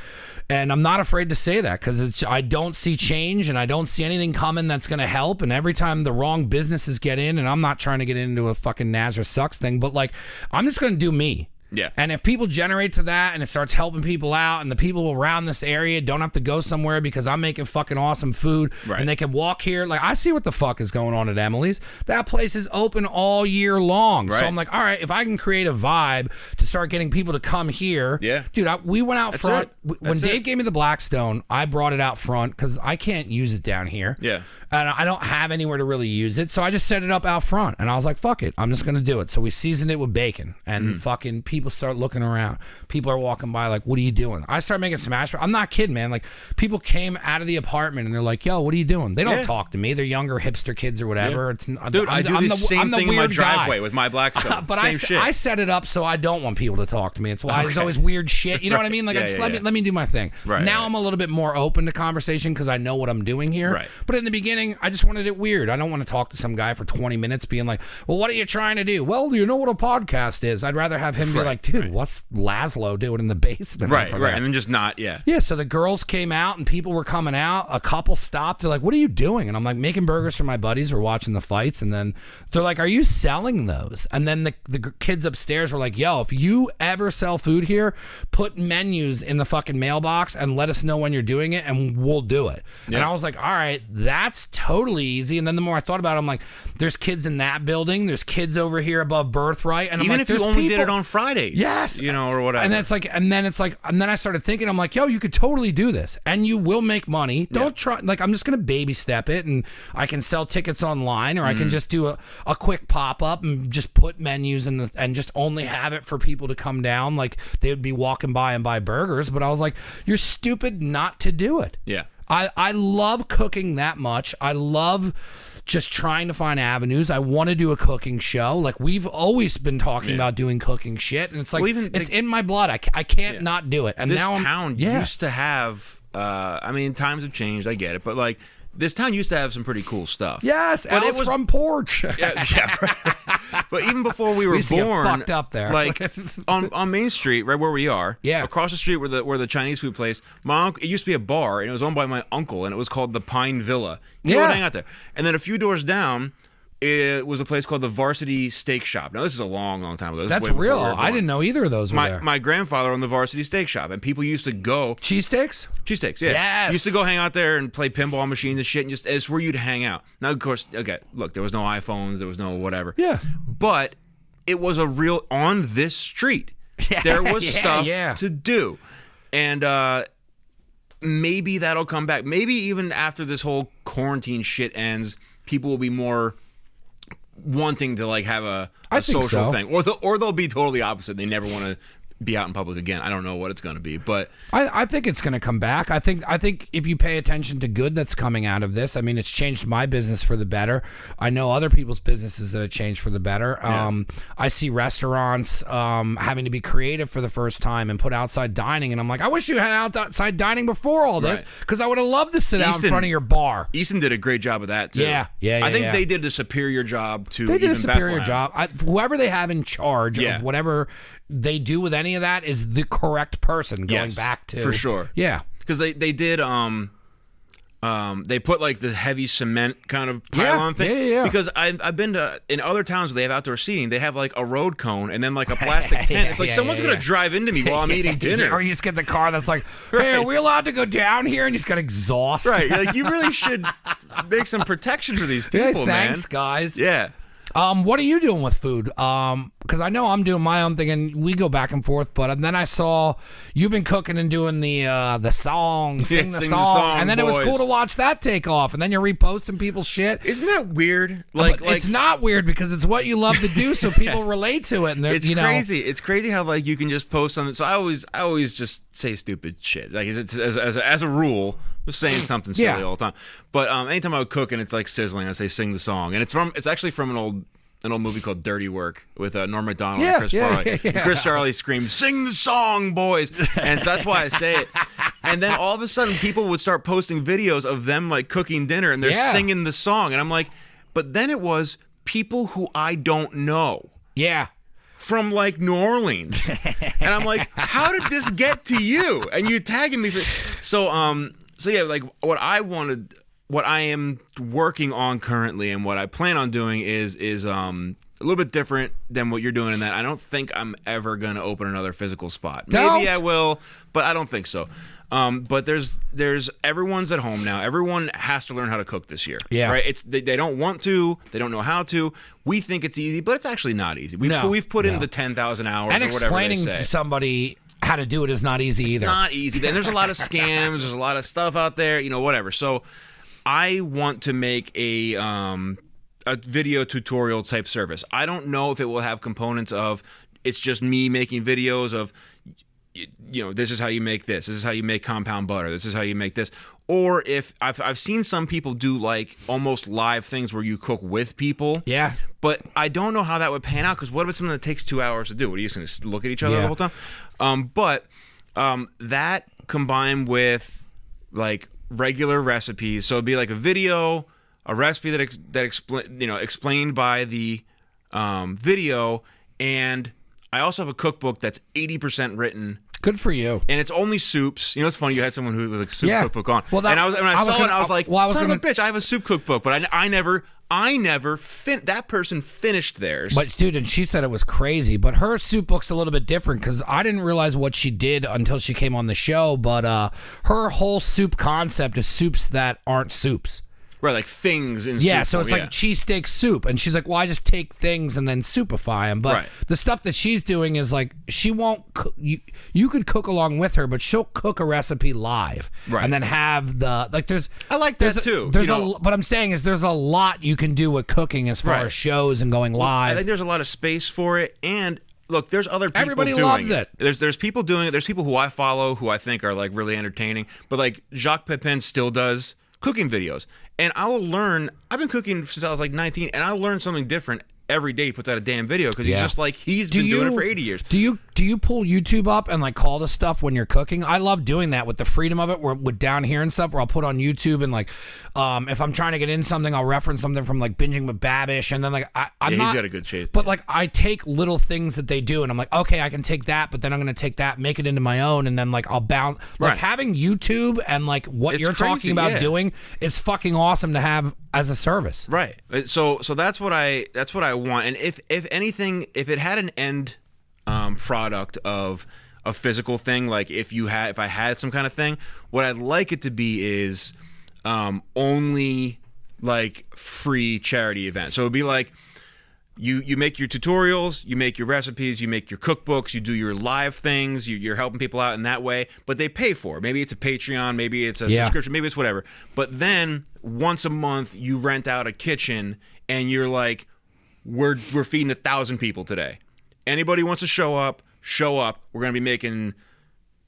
And I'm not afraid to say that because I don't see change and I don't see anything coming that's going to help. And every time the wrong businesses get in, and I'm not trying to get into a fucking Nazareth sucks thing, but like, I'm just going to do me. Yeah. And if people generate to that and it starts helping people out and the people around this area don't have to go somewhere because I'm making fucking awesome food and they can walk here. Like, I see what the fuck is going on at Emily's. That place is open all year long. So I'm like, all right, if I can create a vibe to start getting people to come here. Yeah. Dude, we went out front. When Dave it. gave me the Blackstone, I brought it out front because I can't use it down here. Yeah. And I don't have anywhere to really use it. So I just set it up out front. And I was like, fuck it. I'm just going to do it. So we seasoned it with bacon. And fucking people start looking around. People are walking by like, what are you doing? I start making smash. I'm not kidding, man. Like, people came out of the apartment and they're like, yo, what are you doing? They don't talk to me. They're younger hipster kids or whatever. It's, Dude, I do the same thing in my driveway with my Blackstone. But same shit. I set it up so I don't want people to talk to me. It's why there's always weird shit. You know what I mean? Like, let me do my thing. Now I'm a little bit more open to conversation because I know what I'm doing here. Right. But in the beginning, I just wanted it weird. I don't want to talk to some guy for 20 minutes being like, well, what are you trying to do? Well, you know what a podcast is. I'd rather have him be like, dude, what's Laszlo doing in the basement? Right. And then just not, Yeah, so the girls came out and people were coming out. A couple stopped. They're like, what are you doing? And I'm like, making burgers for my buddies. We're watching the fights. And then they're like, are you selling those? And then the kids upstairs were like, yo, if you ever sell food here, put menus in the fucking mailbox and let us know when you're doing it and we'll do it. And I was like, all right, that's totally easy. And then the more I thought about it, I'm like, there's kids in that building. There's kids over here above Birthright. And I'm even like, if you only did it on Fridays. Yes. You know, or whatever. And then I started thinking, I'm like, yo, you could totally do this and you will make money. Don't try, like, I'm just going to baby step it and I can sell tickets online or I can just do a quick pop up and just put menus in and just only have it for people to come down. Like, they would be walking by and buy burgers. But I was like, you're stupid not to do it. Yeah. I love cooking that much. I love just trying to find avenues. I want to do a cooking show. Like, we've always been talking about doing cooking shit, and it's like, it's in my blood. I can't not do it. And this now town used to have, I mean, times have changed. I get it. But, like, this town used to have some pretty cool stuff. Yes, but it was from Porch. Right. But even before we were born, fucked up there. Like on Main Street, right where we are, across the street where the Chinese food place, my uncle, it used to be a bar, and it was owned by my uncle, and it was called the Pine Villa. You would hang out there, and then a few doors down, it was a place called the Varsity Steak Shop. Now, this is a long, long time ago. That's real. I didn't know either of those were there. My grandfather owned the Varsity Steak Shop, and people used to go... Cheesesteaks? Cheesesteaks, yeah. Yes. Used to go hang out there and play pinball machines and shit, and just it's where you'd hang out. Now, of course, okay, look, there was no iPhones, there was no whatever. Yeah. But it was a real... On this street, there was stuff to do. And maybe that'll come back. Maybe even after this whole quarantine shit ends, people will be more... wanting to like have a social thing, or they'll be totally opposite. They never want to be out in public again. I don't know what it's going to be, but I think it's going to come back. I think if you pay attention to good that's coming out of this, I mean, it's changed my business for the better. I know other people's businesses that have changed for the better. I see restaurants having to be creative for the first time and put outside dining, and I'm like, I wish you had outside dining before all this, because I would have loved to sit out in front of your bar. Easton did a great job of that too. Yeah. I think they did a superior job too. They did a superior job. Whoever they have in charge of whatever they do with any of that is the correct person going back to. For sure. Yeah. Because they did they put like the heavy cement kind of pylon thing. Yeah. Because I've been to in other towns where they have outdoor seating, they have like a road cone and then like a plastic tent. It's like someone's gonna drive into me while I'm eating dinner. Or you just get the car that's like, hey, are we allowed to go down here? And you just got exhaust. Right. Like, you really should make some protection for these people, man. Thanks, guys. Yeah. What are you doing with food? Because I know I'm doing my own thing, and we go back and forth. But then I saw you've been cooking and doing the song, sing the song, and then boys. It was cool to watch that take off. And then you're reposting people's shit. Isn't that weird? Like it's not weird because it's what you love to do, so people relate to it. And it's crazy. It's crazy how like you can just post on it. So I always just say stupid shit. Like it's as a rule. Just saying something silly all the time, but anytime I would cook and it's like sizzling, I say sing the song, and it's actually from an old movie called Dirty Work with Norm Macdonald and Chris Farley. And Chris Farley screams, "Sing the song, boys!" And so that's why I say it. And then all of a sudden, people would start posting videos of them like cooking dinner and they're singing the song, and I'm like, but then it was people who I don't know. Yeah. From like New Orleans. And I'm like, how did this get to you? And you tagging me for so yeah, like what I am working on currently and what I plan on doing is a little bit different than what you're doing in that I don't think I'm ever gonna open another physical spot. Maybe I will, but I don't think so. But there's everyone's at home now. Everyone has to learn how to cook this year. Yeah. Right. They don't want to. They don't know how to. We think it's easy, but it's actually not easy. We've put in the 10,000 hours and or whatever they explaining say. to somebody how to do it is not easy either. It's not easy. Then there's a lot of scams. There's a lot of stuff out there. Whatever. So I want to make a video tutorial type service. I don't know if it will have components of it's just me making videos of, this is how you make this. This is how you make compound butter. This is how you make this. Or if I've seen some people do like almost live things where you cook with people. Yeah. But I don't know how that would pan out because what if it's something that takes 2 hours to do? What are you just going to look at each other the whole time? But that combined with like regular recipes, so it'd be like a video, a recipe that explained by the video, and I also have a cookbook that's 80% written. Good for you. And it's only soups. It's funny. You had someone who with a soup cookbook on. Well, when I saw it, I was like, son of a bitch, I have a soup cookbook. But I never that person finished theirs. But, dude, and she said it was crazy. But her soup book's a little bit different because I didn't realize what she did until she came on the show. But her whole soup concept is soups that aren't soups. Right, like things in yeah, soup. So it's like cheesesteak soup. And she's like, well, I just take things and then soupify them. But the stuff that she's doing is like, she won't you could cook along with her, but she'll cook a recipe live. Right. And then have there's... I like that too. What I'm saying is there's a lot you can do with cooking as far as shows and going live. I think there's a lot of space for it. And look, there's other people Everybody doing loves it. There's people doing it. There's people who I follow who I think are like really entertaining. But like Jacques Pepin still does cooking videos. And I will learn. I've been cooking since I was like 19, and I learn something different every day. He puts out a damn video because he's just like he's been doing it for 80 years. Do you pull YouTube up and like call the stuff when you're cooking? I love doing that with the freedom of it. With down here and stuff, where I'll put on YouTube and like, if I'm trying to get in something, I'll reference something from like Binging with Babish, and then like he's got a good shape. But like I take little things that they do, and I'm like, okay, I can take that, but then I'm gonna take that, make it into my own, and then like I'll bounce. Like having YouTube and like what you're talking about doing is fucking awesome to have as a service. Right. So that's what I want. And if anything, if it had an end product of a physical thing, like if I had some kind of thing, what I'd like it to be is only like free charity events. So it'd be like you make your tutorials, you make your recipes, you make your cookbooks, you do your live things, you're helping people out in that way, but they pay for it. Maybe it's a Patreon, maybe it's a subscription, maybe it's whatever. But then once a month you rent out a kitchen and you're like, we're feeding 1,000 people today. Anybody wants to show up. We're going to be making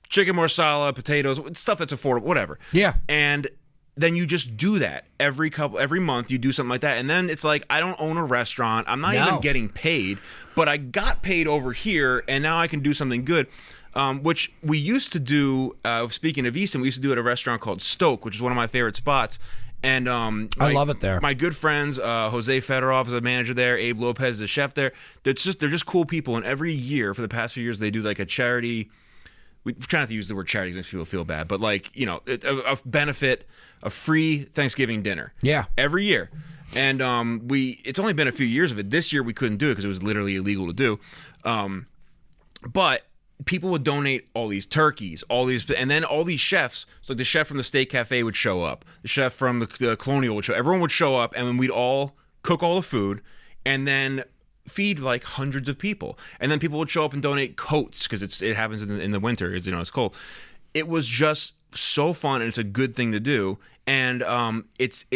chicken marsala, potatoes, stuff that's affordable, whatever. Yeah. And then you just do that every month. You do something like that, and then it's like I don't own a restaurant. I'm not even getting paid, but I got paid over here, and now I can do something good. Which we used to do. Speaking of Easton, we used to do at a restaurant called Stoke, which is one of my favorite spots. And I love it there. My good friends, Jose Fedorov is a manager there. Abe Lopez is a chef there. They're just cool people. And every year, for the past few years, they do like a charity. We try not to use the word charity because makes people feel bad, but like a benefit, a free Thanksgiving dinner. Yeah, every year. And it's only been a few years of it. This year we couldn't do it because it was literally illegal to do. But people would donate all these turkeys, and then all these chefs. So like the chef from the Steak Cafe would show up, the chef from the Colonial would show up. Everyone would show up, and then we'd all cook all the food, and then feed like hundreds of people. And then people would show up and donate coats because it happens in the winter, it's cold. It was just so fun, and it's a good thing to do. And it's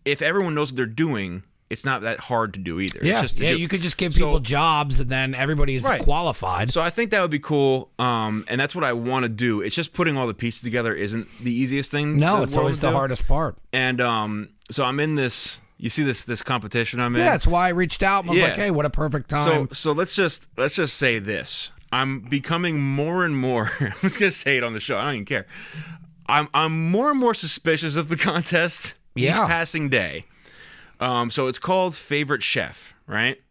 if everyone knows what they're doing, it's not that hard to do either. Yeah, it's just you could just give people jobs, and then everybody's qualified. So I think that would be cool, and that's what I want to do. It's just putting all the pieces together isn't the easiest thing. No, it's always the hardest part. And so I'm in this. You see this competition I'm in. Yeah, that's why I reached out and was like, "Hey, what a perfect time." So let's just say this. I'm becoming more and more. I'm just gonna say it on the show. I don't even care. I'm more and more suspicious of the contest each passing day. So it's called Favorite Chef, right?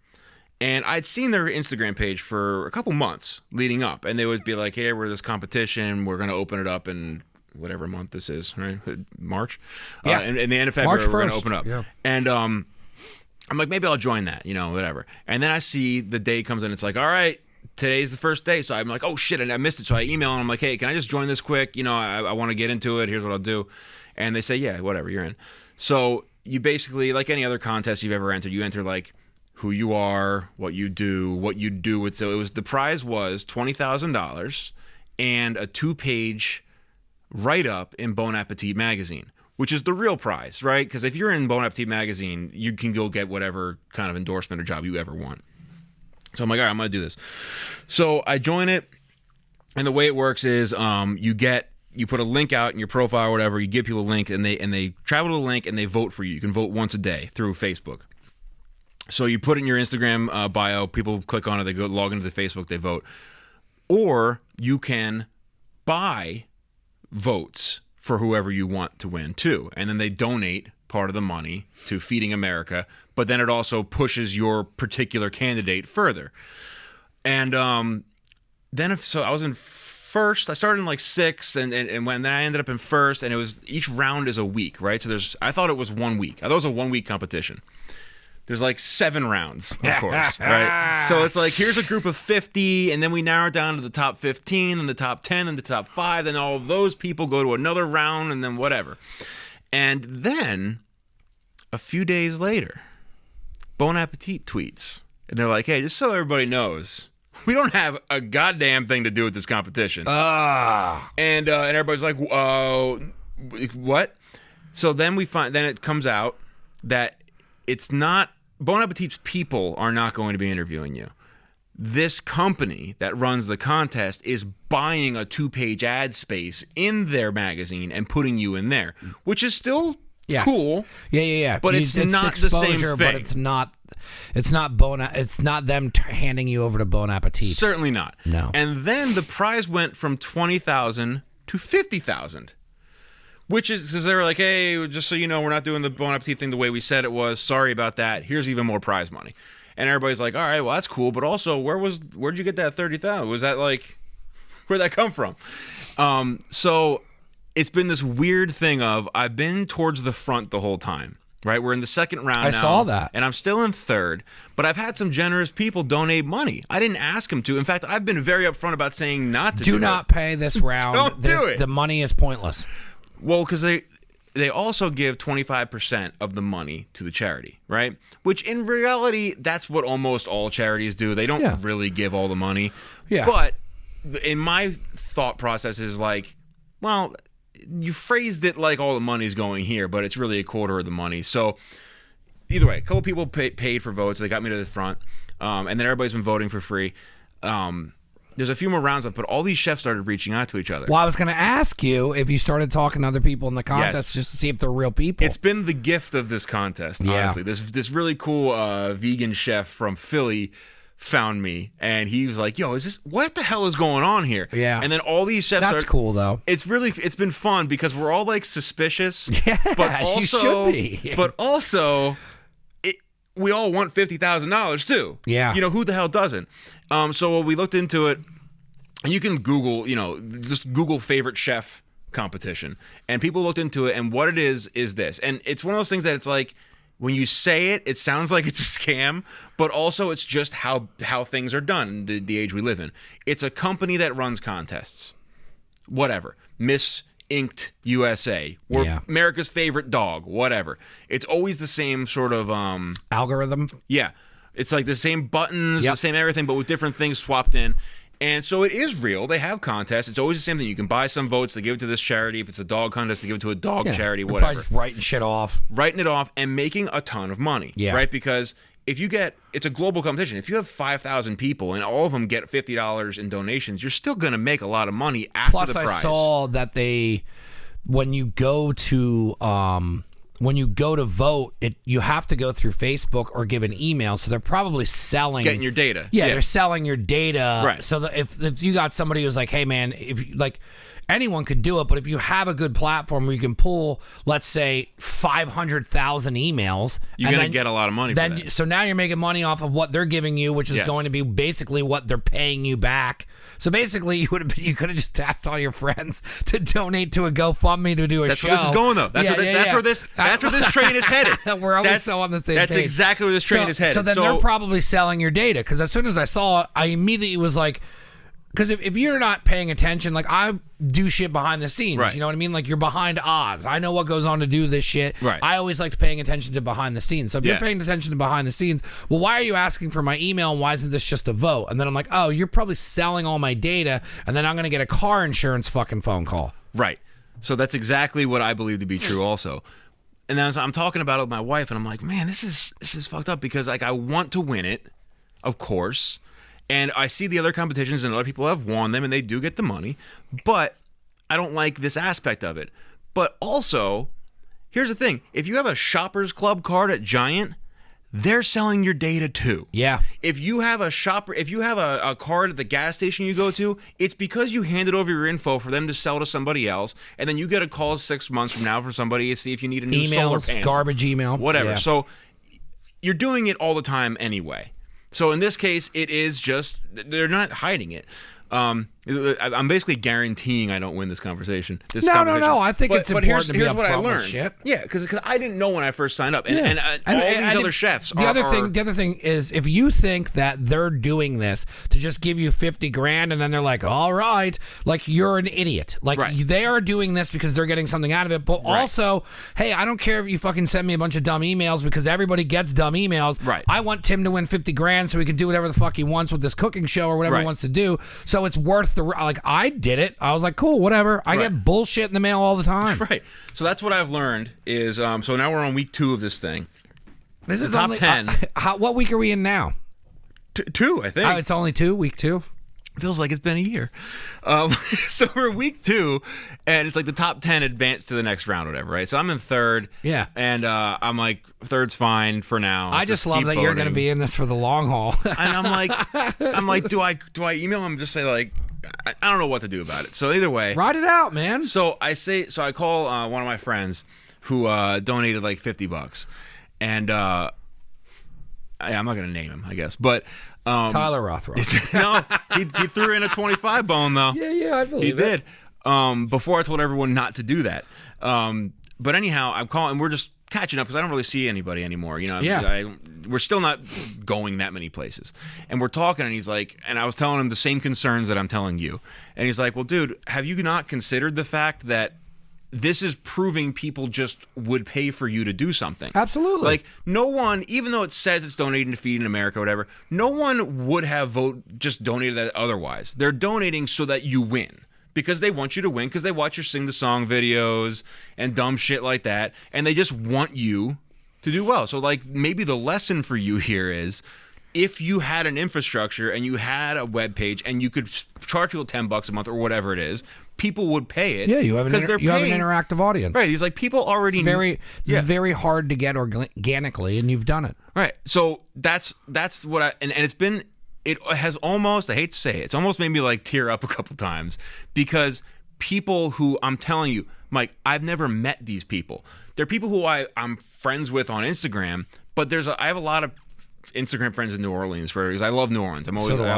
And I'd seen their Instagram page for a couple months leading up, and they would be like, "Hey, we're this competition. We're going to open it up in whatever month this is, right? March. Yeah. And the end of February, March we're going to 1st. open up. Yeah. And I'm like, maybe I'll join that, whatever. And then I see the day comes in. It's like, all right, today's the first day. So I'm like, oh shit, and I missed it. So I email and I'm like, hey, can I just join this quick? I want to get into it. Here's what I'll do. And they say, yeah, whatever, you're in. So you basically, like any other contest you've ever entered, you enter like who you are, what you do with. So the prize was $20,000 and a 2-page write-up in Bon Appetit magazine, which is the real prize, right? Because if you're in Bon Appetit magazine, you can go get whatever kind of endorsement or job you ever want. So I'm like, all right, I'm going to do this. So I join it, and the way it works is you put a link out in your profile or whatever, you give people a link, and they travel to the link, and they vote for you. You can vote once a day through Facebook. So you put it in your Instagram bio, people click on it, they go log into the Facebook, they vote. Or you can buy votes for whoever you want to win too, and then they donate part of the money to Feeding America, but then it also pushes your particular candidate further. And then I was in first. I started in like sixth, and then I ended up in first, and it was each round is a week, right? So I thought it was 1 week. I thought it was a 1 week competition. There's like 7 rounds, of course, right? So it's like, here's a group of 50, and then we narrow it down to the top 15, and the top 10, and the top 5, and all of those people go to another round, and then whatever. And then, a few days later, Bon Appetit tweets, and they're like, hey, just so everybody knows, we don't have a goddamn thing to do with this competition. And everybody's like, what? So then it comes out that it's not, Bon Appetit's people are not going to be interviewing you. This company that runs the contest is buying a 2-page ad space in their magazine and putting you in there, which is still cool. Yeah. But it's not the same thing. But it's not them handing you over to Bon Appetit. Certainly not. No. And then the prize went from $20,000 to $50,000. Which is because they were like, hey, just so you know, we're not doing the Bon Appetit thing the way we said it was. Sorry about that. Here's even more prize money. And everybody's like, all right, well, that's cool. But also, where'd you get that $30,000? Was that like, where'd that come from? So it's been this weird thing of I've been towards the front the whole time, right? We're in the second round now. I saw that. And I'm still in third. But I've had some generous people donate money. I didn't ask them to. In fact, I've been very upfront about saying not to do it. Do not pay this round. Don't do it. The money is pointless. Well, because they also give 25% of the money to the charity, right? Which in reality, that's what almost all charities do. They don't really give all the money. Yeah. But in my thought process is like, well, you phrased it like all the money's going here, but it's really a quarter of the money. So either way, a couple people paid for votes. They got me to the front. And then everybody's been voting for free. There's a few more rounds left, but all these chefs started reaching out to each other. Well, I was going to ask you if you started talking to other people in the contest just to see if they're real people. It's been the gift of this contest, honestly. This really cool vegan chef from Philly found me, and he was like, yo, what the hell is going on here? Yeah. And then all these chefs That's cool, though. It's been fun because we're all like suspicious. Yeah, but also, you should be. But also, we all want $50,000 too. Yeah. Who the hell doesn't? So we looked into it, and you can Google, just Google favorite chef competition. And people looked into it, and what it is this. And it's one of those things that it's like, when you say it, it sounds like it's a scam, but also it's just how things are done in the age we live in. It's a company that runs contests. Whatever. Miss Inked USA, or America's favorite dog, whatever. It's always the same sort of algorithm. Yeah. It's like the same buttons, the same everything, but with different things swapped in. And so it is real. They have contests. It's always the same thing. You can buy some votes. They give it to this charity. If it's a dog contest, they give it to a dog charity, whatever. Probably just writing shit off. Writing it off and making a ton of money. Yeah. Right? Because it's a global competition. If you have 5,000 people and all of them get $50 in donations, you're still going to make a lot of money after the prize. Plus, I saw that when you go to vote, you have to go through Facebook or give an email. So they're probably getting your data. Yeah, they're selling your data. Right. So that if you got somebody who's like, hey man, if like anyone could do it, but if you have a good platform where you can pull, let's say, 500,000 emails, you're going to get a lot of money for that. So now you're making money off of what they're giving you, which is going to be basically what they're paying you back. So basically, you could have just asked all your friends to donate to a GoFundMe to do a show. That's where this is going, though. That's where this train is headed. We're always so on the same page. That's exactly where this train is headed. So then they're probably selling your data, because as soon as I saw it, I immediately was like, because if you're not paying attention, like I do shit behind the scenes, right. You know what I mean? Like you're behind Oz. I know what goes on to do this shit. Right. I always like paying attention to behind the scenes. So if you're paying attention to behind the scenes, well, why are you asking for my email and why isn't this just a vote? And then I'm like, oh, you're probably selling all my data, and then I'm going to get a car insurance fucking phone call. Right. So that's exactly what I believe to be true also. And then I'm talking about it with my wife, and I'm like, man, this is fucked up, because like I want to win it, of course. And I see the other competitions and other people have won them and they do get the money, but I don't like this aspect of it. But also, here's the thing. If you have a Shoppers Club card at Giant, they're selling your data too. Yeah. If you have a card at the gas station you go to, it's because you handed over your info for them to sell to somebody else, and then you get a call 6 months from now for somebody to see if you need a new solar panel. Garbage email. Whatever. Yeah. So you're doing it all the time anyway. So in this case, it is just, they're not hiding it. I'm basically guaranteeing I don't win this conversation. No. I think it's important to be here's what I upfront learned. with shit. Yeah, because I didn't know when I first signed up, and all these other chefs. The other thing is, if you think that they're doing this to just give you $50,000 and then they're like, all right, like you're an idiot. Like they are doing this because they're getting something out of it. But also, hey, I don't care if you fucking send me a bunch of dumb emails, because everybody gets dumb emails. Right. I want Tim to win $50,000 so he can do whatever the fuck he wants with this cooking show or whatever he wants to do. So it's worth the. Like I did it. I was like, cool, whatever. I get bullshit in the mail all the time. Right. So that's what I've learned is, so now we're on week 2 of this thing. This is top only, 10. What week are we in now? 2, I think. Oh, it's only 2, week 2. Feels like it's been a year. So we're week 2, and it's like the top 10 advance to the next round, or whatever, right? So I'm in 3rd. Yeah. And I'm like, 3rd's fine for now. I just love that you're going to be in this for the long haul. And I'm like, do I email him and just say like, I don't know what to do about it. So either way, write it out, man. So I call one of my friends who donated like $50, and I'm not gonna name him, I guess, but Tyler Rothrock. No, he threw in a 25 bone though. Yeah, I believe he did. Before I told everyone not to do that. But anyhow, I'm calling, and we're just catching up because I don't really see anybody anymore. You know, we're still not going that many places. And we're talking, and he's like, and I was telling him the same concerns that I'm telling you. And he's like, well, dude, have you not considered the fact that this is proving people just would pay for you to do something? Absolutely. Like, no one, even though it says it's donating to Feeding America or whatever, no one would have just donated that otherwise. They're donating so that you win. Because they want you to win, because they watch your sing the song videos and dumb shit like that, and they just want you to do well. So like maybe the lesson for you here is, if you had an infrastructure and you had a web page and you could charge people $10 a month or whatever it is, people would pay it. Yeah, you have an interactive audience. Right. He's like, people already. It's very hard to get organically, and you've done it. Right. So that's what I and it's been. It has almost, I hate to say it, it's almost made me like tear up a couple times, because people who, I'm telling you, Mike, I've never met these people. They're people who I'm friends with on Instagram, but I have a lot of Instagram friends in New Orleans because I love New Orleans. I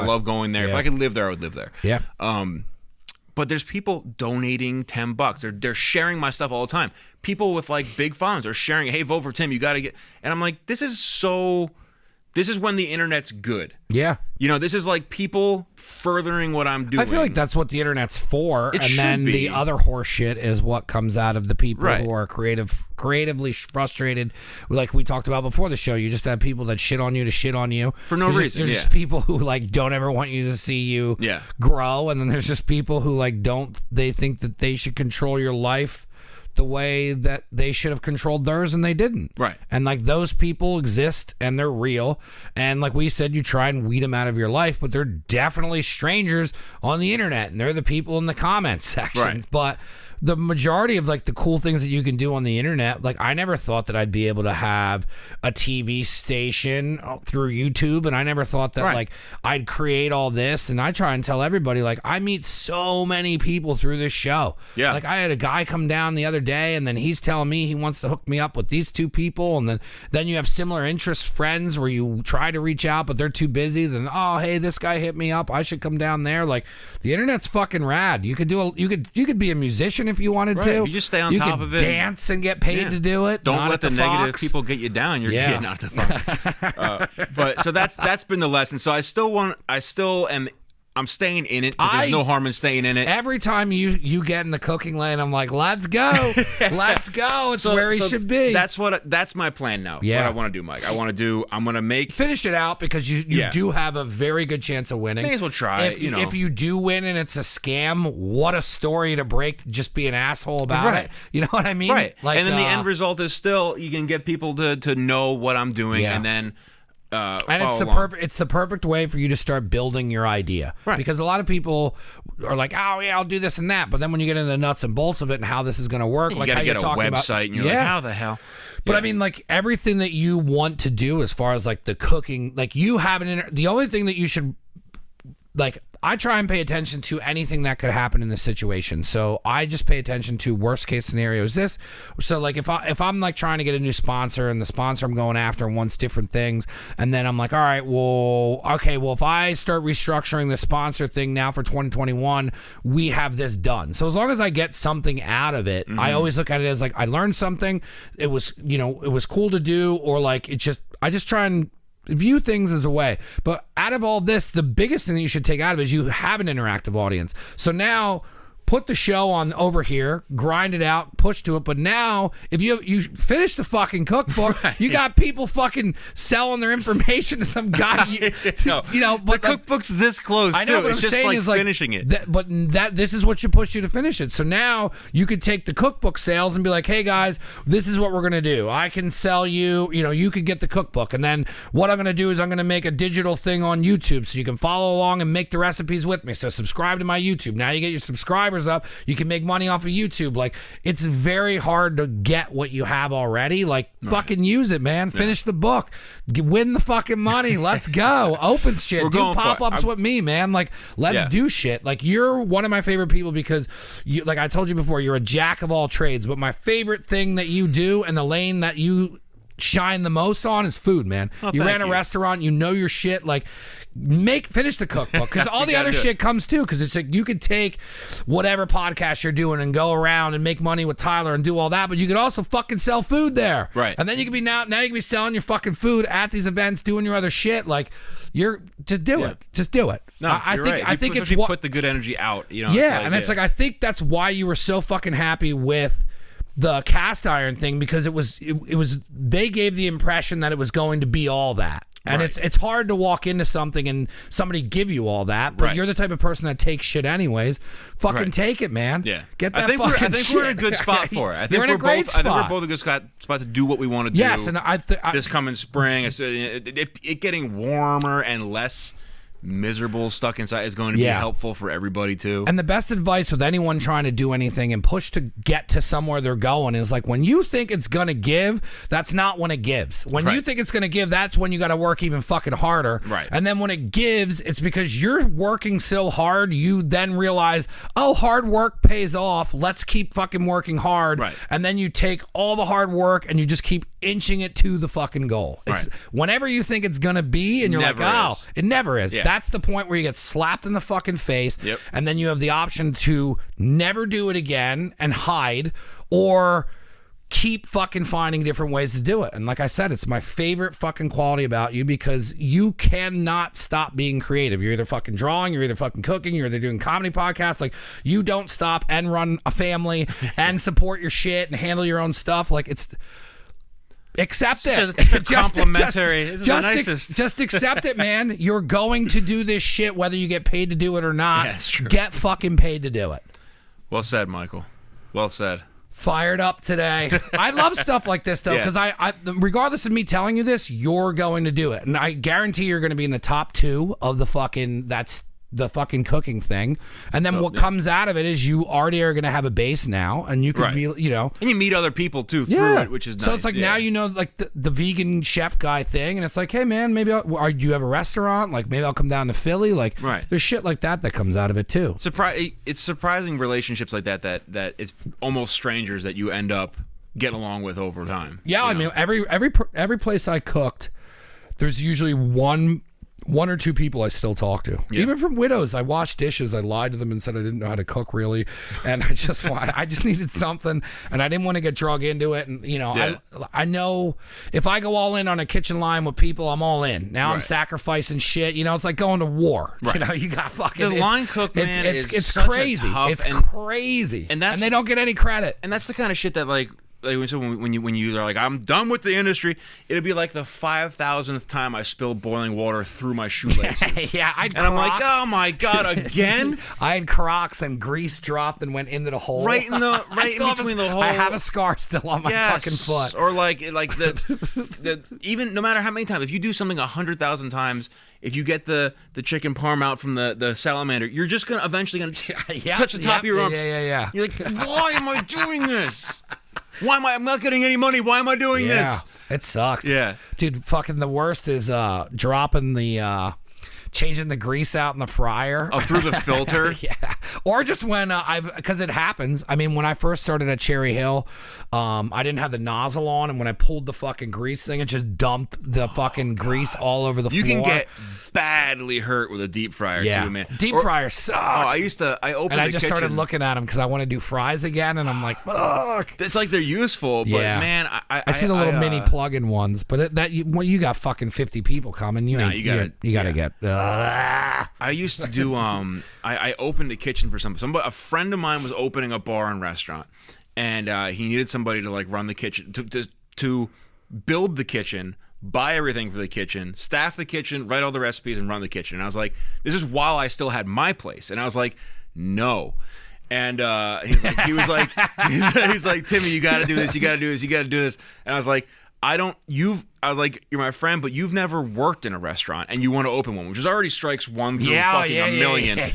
love going there. Yeah. If I could live there, I would live there. Yeah. But there's people donating $10. They're sharing my stuff all the time. People with like big followings are sharing, hey, vote for Tim. You got to get, and I'm like, this is when the internet's good. Yeah. You know, this is like people furthering what I'm doing. I feel like that's what the internet's for. It and then be. The other horse shit is what comes out of the people right. who are creatively frustrated. Like we talked about before the show, you just have people that shit on you to shit on you. For no reason. There's just people who like don't ever want you to see you grow. And then there's just people who like they think that they should control your life the way that they should have controlled theirs, and they didn't. Right. And like those people exist and they're real. And like we said, you try and weed them out of your life, but they're definitely strangers on the internet, and they're the people in the comments sections. Right. But the majority of like the cool things that you can do on the internet, like I never thought that I'd be able to have a TV station through YouTube, and I never thought that like I'd create all this. And I try and tell everybody, like, I meet so many people through this show. Yeah. Like I had a guy come down the other day, and then he's telling me he wants to hook me up with these two people, and then you have similar interest friends where you try to reach out but they're too busy. Then, oh, hey, this guy hit me up, I should come down there. Like, the internet's fucking rad. You could be a musician if you wanted to. You just stay on top of it. Dance and get paid to do it. Don't let the negative people get you down. You're getting out the Fox. But so that's been the lesson. So I'm staying in it because there's no harm in staying in it. Every time you get in the cooking lane, I'm like, let's go. Let's go. It's where he should be. That's my plan now. Yeah. What I want to do, Mike. I'm going to finish it out because you do have a very good chance of winning. May as well try it, If you do win and it's a scam, what a story to break. Just be an asshole about it. You know what I mean? Right. Like, and then the end result is still you can get people to know what I'm doing, and then and it's the perfect way for you to start building your idea, right? Because a lot of people are like, oh yeah, I'll do this and that, but then when you get into the nuts and bolts of it and how this is going to work, like how you're talking about, and you're like, how the hell? But I mean, like everything that you want to do as far as like the cooking, like you have the only thing that you should like. I try and pay attention to anything that could happen in this situation. So I just pay attention to worst case scenario is this. So like if I'm like trying to get a new sponsor and the sponsor I'm going after wants different things, and then I'm like, all right, well, if I start restructuring the sponsor thing now for 2021, we have this done. So as long as I get something out of it, I always look at it as like I learned something. It was cool to do, or like I just try and view things as a way. But out of all this, the biggest thing that you should take out of it is you have an interactive audience. So now put the show on over here, grind it out, push to it. But now, if you finish the fucking cookbook, you got people fucking selling their information to some guy. But the cookbook's this close. I know too. what it's I'm just saying like is like finishing it. This is what should push you to finish it. So now you could take the cookbook sales and be like, hey guys, this is what we're gonna do. I can sell you. You could get the cookbook, and then what I'm gonna do is I'm gonna make a digital thing on YouTube so you can follow along and make the recipes with me. So subscribe to my YouTube. Now you get your subscribers up, you can make money off of YouTube. Like, it's very hard to get what you have already. Like, fucking use it, man. Finish the book, win the fucking money. Let's go. Open shit. Do pop-ups with me, man. Like, let's do shit. Like, you're one of my favorite people because you, like I told you before, you're a jack of all trades, but my favorite thing that you do and the lane that you shine the most on is food, man. You ran a restaurant, you know your shit. Like, finish the cookbook, because all the other shit comes too, because it's like you could take whatever podcast you're doing and go around and make money with Tyler and do all that, but you could also fucking sell food there, right? And then you could be now you can be selling your fucking food at these events, doing your other shit. Like, just do it. No, I think it's what put the good energy out, it's like I think that's why you were so fucking happy with the cast iron thing, because it was they gave the impression that it was going to be all that. And it's hard to walk into something and somebody give you all that, but you're the type of person that takes shit anyways. Fucking take it, man. Yeah, get that. I think we're in a good spot for it. I think we're in a great spot. I think we're both a good spot to do what we want to do. Yes, and this coming spring, it getting warmer and less miserable stuck inside is going to be helpful for everybody too. And the best advice with anyone trying to do anything and push to get to somewhere they're going is like, when you think it's gonna give, that's not when it gives. When you think it's gonna give, that's when you got to work even fucking harder. Right. And then when it gives, it's because you're working so hard, you then realize, oh, hard work pays off, let's keep fucking working hard. Right. And then you take all the hard work and you just keep inching it to the fucking goal. It's whenever you think it's gonna be and you're like, oh, it never is. That's the point where you get slapped in the fucking face, and then you have the option to never do it again and hide, or keep fucking finding different ways to do it. And like I said, it's my favorite fucking quality about you, because you cannot stop being creative. You're either fucking drawing, you're either fucking cooking, you're either doing comedy podcasts. Like, you don't stop and run a family and support your shit and handle your own stuff. Like, it's... Accept it. Complimentary. Just accept it, man. You're going to do this shit whether you get paid to do it or not. Yeah, that's true. Get fucking paid to do it. Well said, Michael. Well said. Fired up today. I love stuff like this though, because I regardless of me telling you this, you're going to do it, and I guarantee you're going to be in the top 2 of the fucking the fucking cooking thing. And then what comes out of it is you already are going to have a base now, and you can be, you know. And you meet other people too through it, which is nice. So it's like now you know like the vegan chef guy thing, and it's like, hey man, maybe do you have a restaurant? Like maybe I'll come down to Philly. Like there's shit like that comes out of it too. It's surprising relationships like that it's almost strangers that you end up getting along with over time. Yeah, I mean every place I cooked, there's usually one or two people I still talk to. Yeah. Even from widows, I washed dishes. I lied to them and said I didn't know how to cook really, and I just needed something, and I didn't want to get drug into it. And you know, I know if I go all in on a kitchen line with people, I'm all in. Now I'm sacrificing shit. You know, it's like going to war. Right. You know, you got fucking the line cook man. It's crazy. It's crazy, and they don't get any credit. And that's the kind of shit that like when you are like, I'm done with the industry, it'll be like the 5,000th time I spilled boiling water through my shoelaces. I'm like, oh my god, again? I had Crocs and grease dropped and went into the hole. Right in between the hole. I have a scar still on my fucking foot. Or like the even no matter how many times, if you do something 100,000 times. If you get the chicken parm out from the salamander, you're just eventually gonna touch the top of your arms. Yeah. You're like, why am I doing this? Why am I'm not getting any money? Why am I doing this? It sucks. Yeah. Dude, fucking the worst is dropping the changing the grease out in the fryer. Oh, through the filter? Yeah. Or just when because it happens. I mean, when I first started at Cherry Hill, I didn't have the nozzle on, and when I pulled the fucking grease thing, it just dumped the fucking grease all over the floor. You can get badly hurt with a deep fryer too, man. Deep fryers suck. Oh, I opened and I the just kitchen. started looking at them because I want to do fries again, and I'm like, fuck. It's like they're useful, but man, I see the little mini plug-in ones, but you got fucking 50 people coming. You gotta get. I used to do I opened a kitchen for somebody. A friend of mine was opening a bar and restaurant, and he needed somebody to like run the kitchen to build the kitchen, buy everything for the kitchen, staff the kitchen, write all the recipes, and run the kitchen. And I was like, this is while I still had my place, and I was like, no. And he's like, Timmy, you got to do this, you got to do this, you got to do this. And I was like, I was like, you're my friend, but you've never worked in a restaurant and you want to open one, which is already strikes one through a million.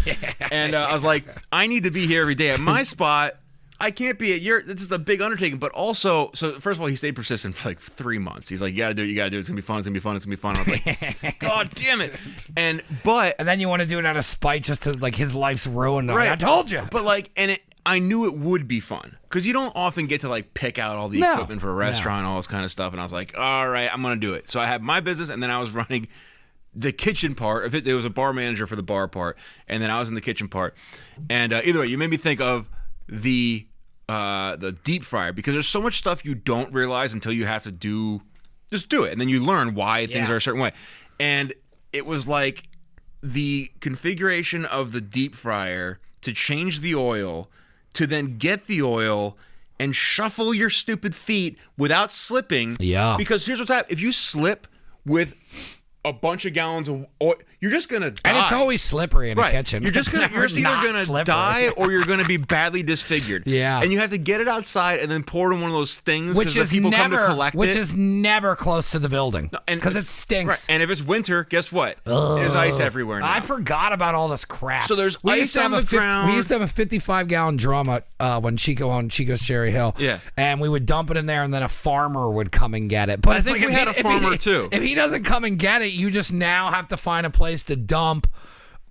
And I was like, I need to be here every day at my spot. I can't be at your. This is a big undertaking, but also, so first of all, he stayed persistent for like 3 months. He's like, you got to do it, you got to do it. It's gonna be fun. It's gonna be fun. It's gonna be fun. I was like, God damn it. And then you want to do it out of spite, just to like his life's ruined. Right. I told you. But like, I knew it would be fun because you don't often get to like pick out all the equipment for a restaurant, all this kind of stuff. And I was like, all right, I'm gonna do it. So I had my business, and then I was running the kitchen part of it. There was a bar manager for the bar part, and then I was in the kitchen part. And either way, you made me think of the deep fryer, because there's so much stuff you don't realize until you have to do it, and then you learn why things are a certain way. And it was like the configuration of the deep fryer to change the oil, to then get the oil and shuffle your stupid feet without slipping. Yeah. Because here's what's happening: if you slip with a bunch of gallons of oil, you're just gonna die. And it's always slippery in a kitchen. You're just either gonna die or you're gonna be badly disfigured. Yeah. And you have to get it outside and then pour it in one of those things because people come to collect it. Which is never close to the building because it stinks. Right. And if it's winter, guess what? There's ice everywhere now. I forgot about all this crap. So there's ice on the ground. We used to have a 55-gallon drum when Chico's Cherry Hill. Yeah. And we would dump it in there, and then a farmer would come and get it. But I think we had a farmer too. If he doesn't come and get it, you just now have to find a place to dump.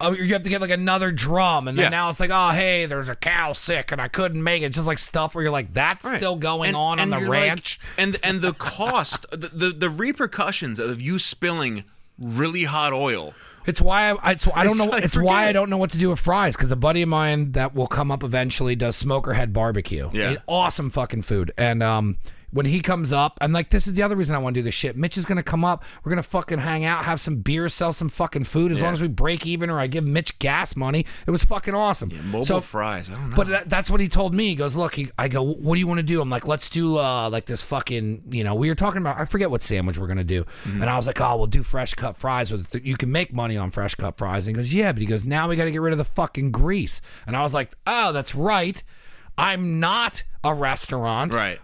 Oh, you have to get like another drum, and then now it's like, oh, hey, there's a cow sick, and I couldn't make it. It's just like stuff where you're like, that's still going on the ranch, like, and the cost, the repercussions of you spilling really hot oil. It's why I don't know. It's why I don't know what to do with fries, because a buddy of mine that will come up eventually does Smokerhead Barbecue. Yeah, awesome fucking food, and when he comes up, I'm like, this is the other reason I want to do this shit. Mitch is going to come up. We're going to fucking hang out, have some beer, sell some fucking food. As long as we break even or I give Mitch gas money. It was fucking awesome. Yeah, mobile fries. I don't know. But that's what he told me. He goes, look, I go, what do you want to do? I'm like, let's do like this fucking, we were talking about, I forget what sandwich we're going to do. Mm-hmm. And I was like, oh, we'll do fresh cut fries with it. You can make money on fresh cut fries. And he goes, yeah. But he goes, now we got to get rid of the fucking grease. And I was like, oh, that's right. I'm not a restaurant. Right.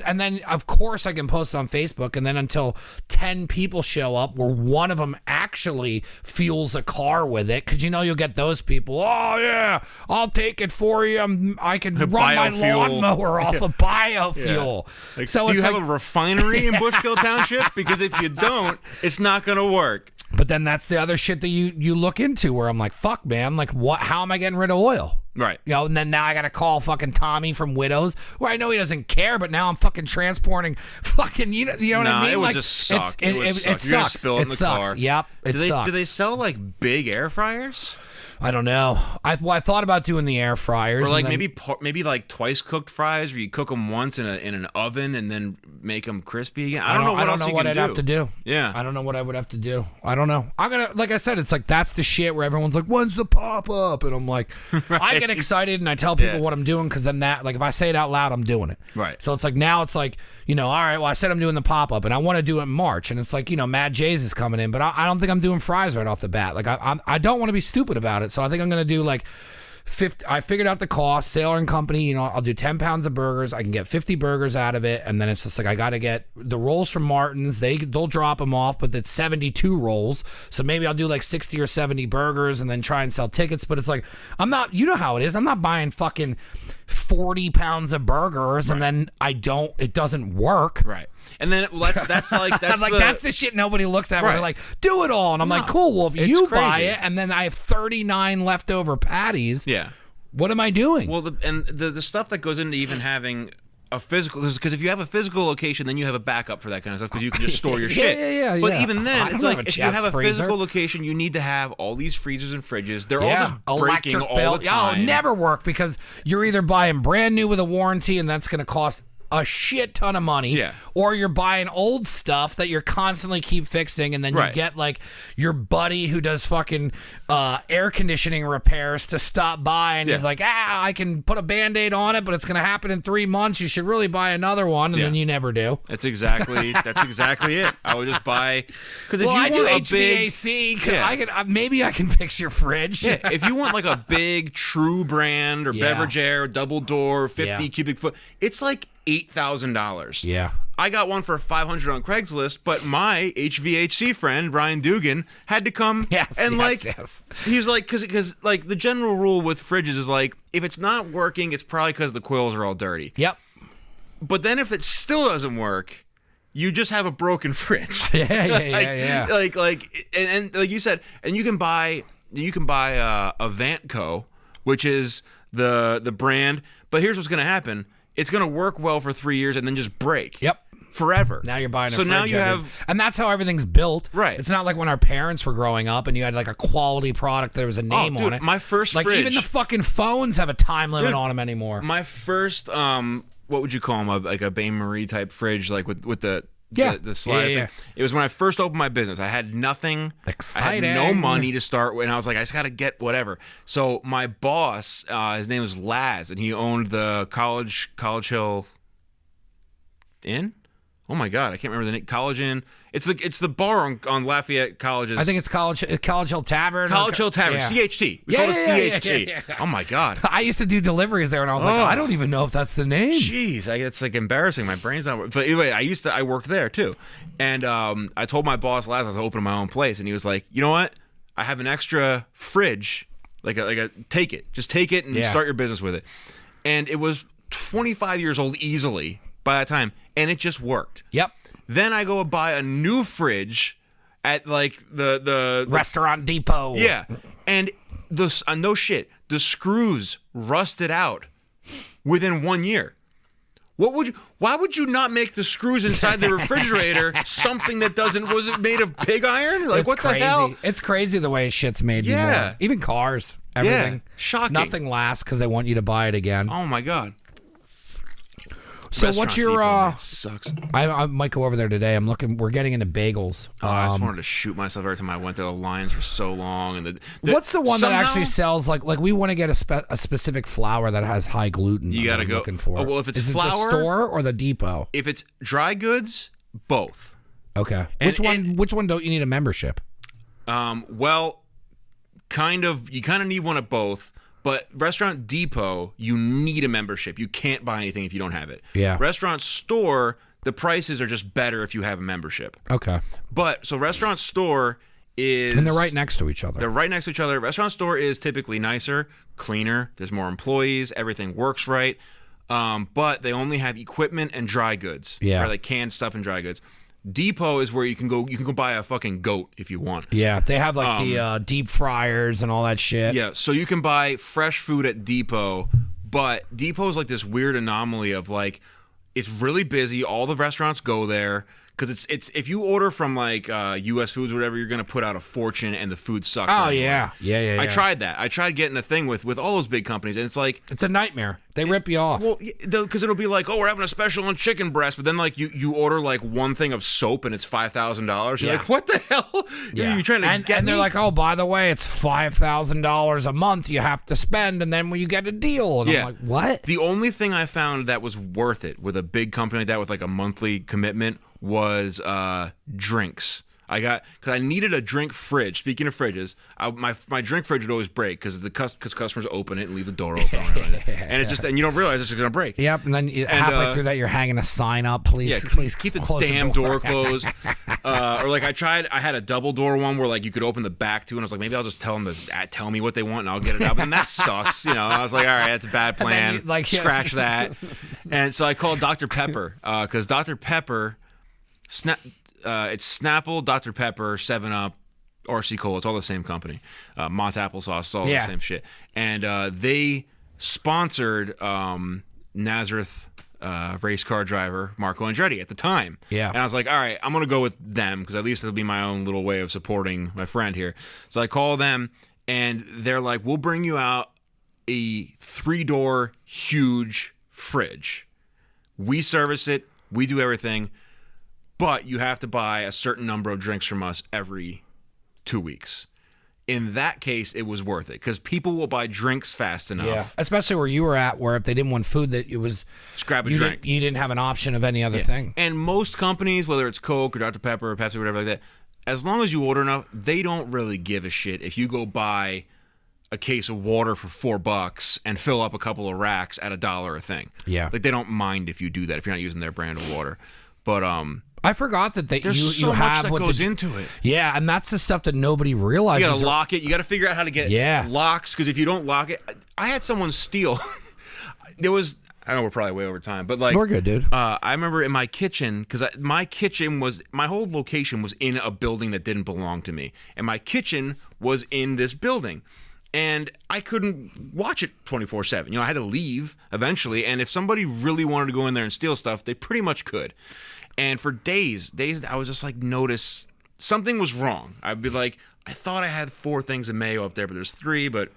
And then of course I can post it on Facebook, and then until 10 people show up where one of them actually fuels a car with it, because you'll get those people. Oh yeah, I'll take it for you. I can run my lawnmower off of biofuel. Yeah. Like, so do you have a refinery in Bushkill Township? Because if you don't, it's not going to work. But then that's the other shit that you look into, where I'm like, fuck, man, like what? How am I getting rid of oil? Right. And then now I got to call fucking Tommy from Widows, where I know he doesn't care, but now I'm fucking transporting fucking, you know what I mean? It would just suck. It sucks. Spill it in the car. Yep. It sucks. Do they sell like big air fryers? I don't know. I thought about doing the air fryers, or like maybe like twice cooked fries, where you cook them once in an oven and then make them crispy again. I don't know what else you can do. I'd have to do. Yeah, I don't know what I would have to do. I don't know. I'm gonna, like I said, it's like that's the shit where everyone's like, "When's the pop up?" And I'm like, right. I get excited and I tell people what I'm doing, because then that, like, if I say it out loud, I'm doing it. Right. So it's like now it's like, all right, well, I said I'm doing the pop up and I want to do it in March, and it's like, Mad J's is coming in, but I don't think I'm doing fries right off the bat. Like I don't want to be stupid about it, so I think I'm gonna do like 50. I figured out the cost. Sailor and Company, I'll do 10 pounds of burgers. I can get 50 burgers out of it, and then it's just like I got to get the rolls from Martin's. They'll drop them off, but it's 72 rolls, so maybe I'll do like 60 or 70 burgers and then try and sell tickets. But it's like, I'm not. You know how it is. I'm not buying fucking 40 pounds of burgers and then it doesn't work. Right. And then that's the shit nobody looks at. Right. Where they're like, do it all, and I'm like, cool. Well, if you buy it, and then I have 39 leftover patties. Yeah. What am I doing? Well, the stuff that goes into even having a physical, because if you have a physical location, then you have a backup for that kind of stuff, because you can just store your shit. Yeah. But even then, it's like if you have a physical location, you need to have all these freezers and fridges. They're all just breaking all the time. It'll never work, because you're either buying brand new with a warranty, and that's going to cost a shit ton of money, or you're buying old stuff that you're constantly keep fixing, and then you get like your buddy who does fucking air conditioning repairs to stop by, and he's like, I can put a Band-Aid on it, but it's gonna happen in 3 months. You should really buy another one, and then you never do. That's exactly it. I would just buy, because if you I want do a HVAC, maybe I can fix your fridge. Yeah, if you want like a big True brand or Beverage Air double door 50 cubic foot, it's like $8,000. Yeah. I got one for $500 on Craigslist, but my HVAC friend Ryan Dugan had to come he's like, because like the general rule with fridges is like, if it's not working, it's probably because the coils are all dirty. Yep. But then if it still doesn't work, you just have a broken fridge. Yeah. Like and like you said, and you can buy a Vantco, which is the brand. But here's what's going to happen. It's going to work well for 3 years and then just break. Yep. Forever. Now you're buying a fridge. So now you have... And that's how everything's built. Right. It's not like when our parents were growing up and you had like a quality product, there was a name on it. My first like fridge... even the fucking phones have a time limit on them anymore. My first, what would you call them? Like a Bain Marie type fridge, like with the slide thing. It was when I first opened my business. I had nothing. Exciting. I had no money to start with, and I was like, I just got to get whatever. So my boss, his name was Laz, and he owned the College Hill Inn. Oh my God, I can't remember the name. College Inn. It's the bar on Lafayette College's. I think it's College Hill Tavern. College Hill Tavern. Yeah. CHT. We call it CHT. Yeah. Oh my God. I used to do deliveries there, and I was like, I don't even know if that's the name. Jeez, it's like embarrassing. My brain's not. But anyway, I worked there too, and I told my boss last I was opening my own place, and he was like, you know what? I have an extra fridge. Like a take it. Just take it and start your business with it. And it was 25 years old easily by that time, and it just worked. Yep. Then I go buy a new fridge at like the Restaurant Depot. Yeah. And no shit, the screws rusted out within 1 year. Why would you not make the screws inside the refrigerator something that was it made of pig iron? Like, what the hell? It's crazy the way shit's made anymore. Even cars, everything. Yeah, shocking. Nothing lasts because they want you to buy it again. Oh my God. So what's your Depot, sucks. I might go over there today. We're getting into bagels. I just wanted to shoot myself every time I went there. The lines were so long, and what's the one that actually sells like we want to get a specific flour that has high gluten. You got to go looking for. Oh, well, if it's is flour, it the store or the depot? If it's dry goods, both. Okay. Which one don't you need a membership? Well, kind of. You kind of need one of both. But Restaurant Depot, you need a membership. You can't buy anything if you don't have it. Yeah. Restaurant Store, the prices are just better if you have a membership. Okay. But so Restaurant Store is... And they're right next to each other. They're right next to each other. Restaurant Store is typically nicer, cleaner. There's more employees. Everything works right. But they only have equipment and dry goods. Yeah. Or like canned stuff and dry goods. Depot is where you can go buy a fucking goat if you want. Yeah, they have like the deep fryers and all that shit. Yeah, so you can buy fresh food at Depot, but Depot is like this weird anomaly of like it's really busy. All the restaurants go there because it's if you order from like U.S. Foods or whatever, you're gonna put out a fortune and the food sucks. Oh anyway. yeah. I tried that. I tried getting a thing with all those big companies, and it's like it's a nightmare. They rip you off. Well, because it'll be like, oh, we're having a special on chicken breast, but then like you order like one thing of soap and it's $5,000. You're like, what the hell? Yeah. You trying to get and they're me? like, oh, by the way, it's $5,000 a month you have to spend, and then when you get a deal, and I'm like, what? The only thing I found that was worth it with a big company like that with like a monthly commitment was drinks. Because I needed a drink fridge. Speaking of fridges, my drink fridge would always break because customers open it and leave the door open, and you don't realize it's just gonna break. Yep, and then halfway through that, you're hanging a sign up. Please keep the close damn door closed. Or like I had a double door one where like you could open the back too, and I was like, maybe I'll just tell them to tell me what they want and I'll get it up, and that sucks. I was like, all right, that's a bad plan. Scratch that. And so I called Dr. Pepper because Dr. Pepper it's Snapple, Dr. Pepper, 7-Up, RC Cola. It's all the same company. Mott's applesauce, it's all the same shit. And they sponsored Nazareth race car driver Marco Andretti at the time. Yeah. And I was like, all right, I'm going to go with them because at least it'll be my own little way of supporting my friend here. So I call them, and they're like, we'll bring you out a 3-door huge fridge. We service it. We do everything. But you have to buy a certain number of drinks from us every 2 weeks. In that case, it was worth it because people will buy drinks fast enough. Yeah, especially where you were at, where if they didn't want food, that it was just grab a drink. You didn't have an option of any other thing. And most companies, whether it's Coke or Dr. Pepper or Pepsi or whatever like that, as long as you order enough, they don't really give a shit if you go buy a case of water for $4 and fill up a couple of racks at $1 a thing. Yeah, like they don't mind if you do that if you're not using their brand of water. But I forgot that there's you so have much that goes into it. Yeah, and that's the stuff that nobody realizes. You gotta lock it. You gotta figure out how to get locks because if you don't lock it, I had someone steal. I know we're probably way over time, but like we're good, dude. I remember in my kitchen because my whole location was in a building that didn't belong to me, and my kitchen was in this building. And I couldn't watch it 24/7. I had to leave eventually. And if somebody really wanted to go in there and steal stuff, they pretty much could. And for days, I was just like, notice something was wrong. I'd be like, I thought I had 4 things of mayo up there, but there's 3, but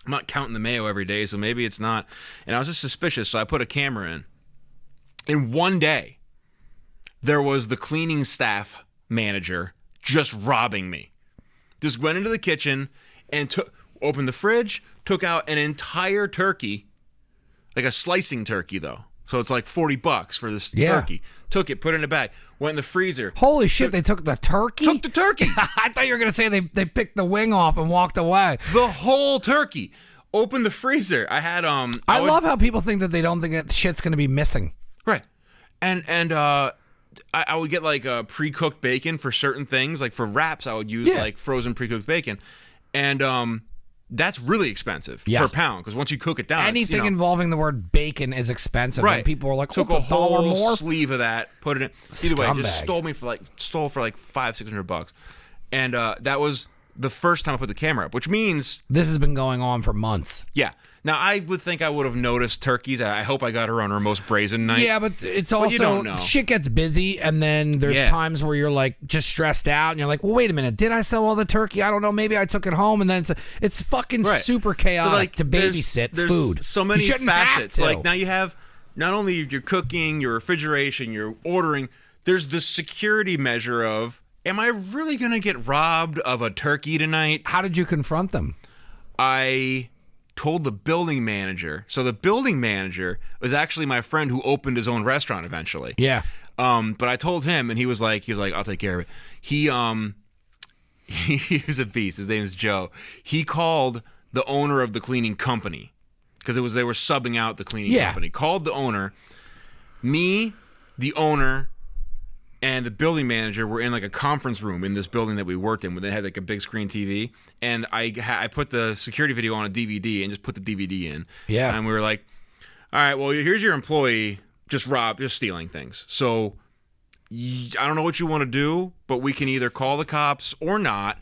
I'm not counting the mayo every day, so maybe it's not. And I was just suspicious, so I put a camera in. In one day, there was the cleaning staff manager just robbing me. Just went into the kitchen and opened the fridge, took out an entire turkey, like a slicing turkey though. So it's like $40 for this turkey. Took it, put it in a bag, went in the freezer. Holy shit, they took the turkey? Took the turkey. I thought you were going to say they picked the wing off and walked away. The whole turkey. Opened the freezer. I had I love how people think that they don't think that shit's going to be missing. Right. And I would get like pre-cooked bacon for certain things. Like for wraps, I would use like frozen pre-cooked bacon. And that's really expensive per pound because once you cook it down, anything involving the word bacon is expensive. Right. And people are like, took a whole sleeve of that, put it in. Either way, just stole for like $500-$600, and that was the first time I put the camera up, which means this has been going on for months. Yeah. Now, I would think I would have noticed turkeys. I hope I got her on her most brazen night. Yeah, but it's also, you don't know. Shit gets busy, and then there's times where you're like just stressed out, and you're like, well, wait a minute, did I sell all the turkey? I don't know, maybe I took it home, and then it's fucking super chaotic to babysit there's food. So many facets. Like now you have not only your cooking, your refrigeration, your ordering, there's the security measure of, am I really going to get robbed of a turkey tonight? How did you confront them? I told the building manager. So the building manager was actually my friend who opened his own restaurant eventually. Yeah. But I told him, and he was like, I'll take care of it. He was a beast. His name is Joe. He called the owner of the cleaning company, because they were subbing out the cleaning company. Called the owner. Me, the owner, and the building manager were in like a conference room in this building that we worked in, where they had like a big screen TV, and I put the security video on a DVD and just put the DVD in. Yeah. And we were like, all right, well, here's your employee just stealing things. So I don't know what you want to do, but we can either call the cops or not.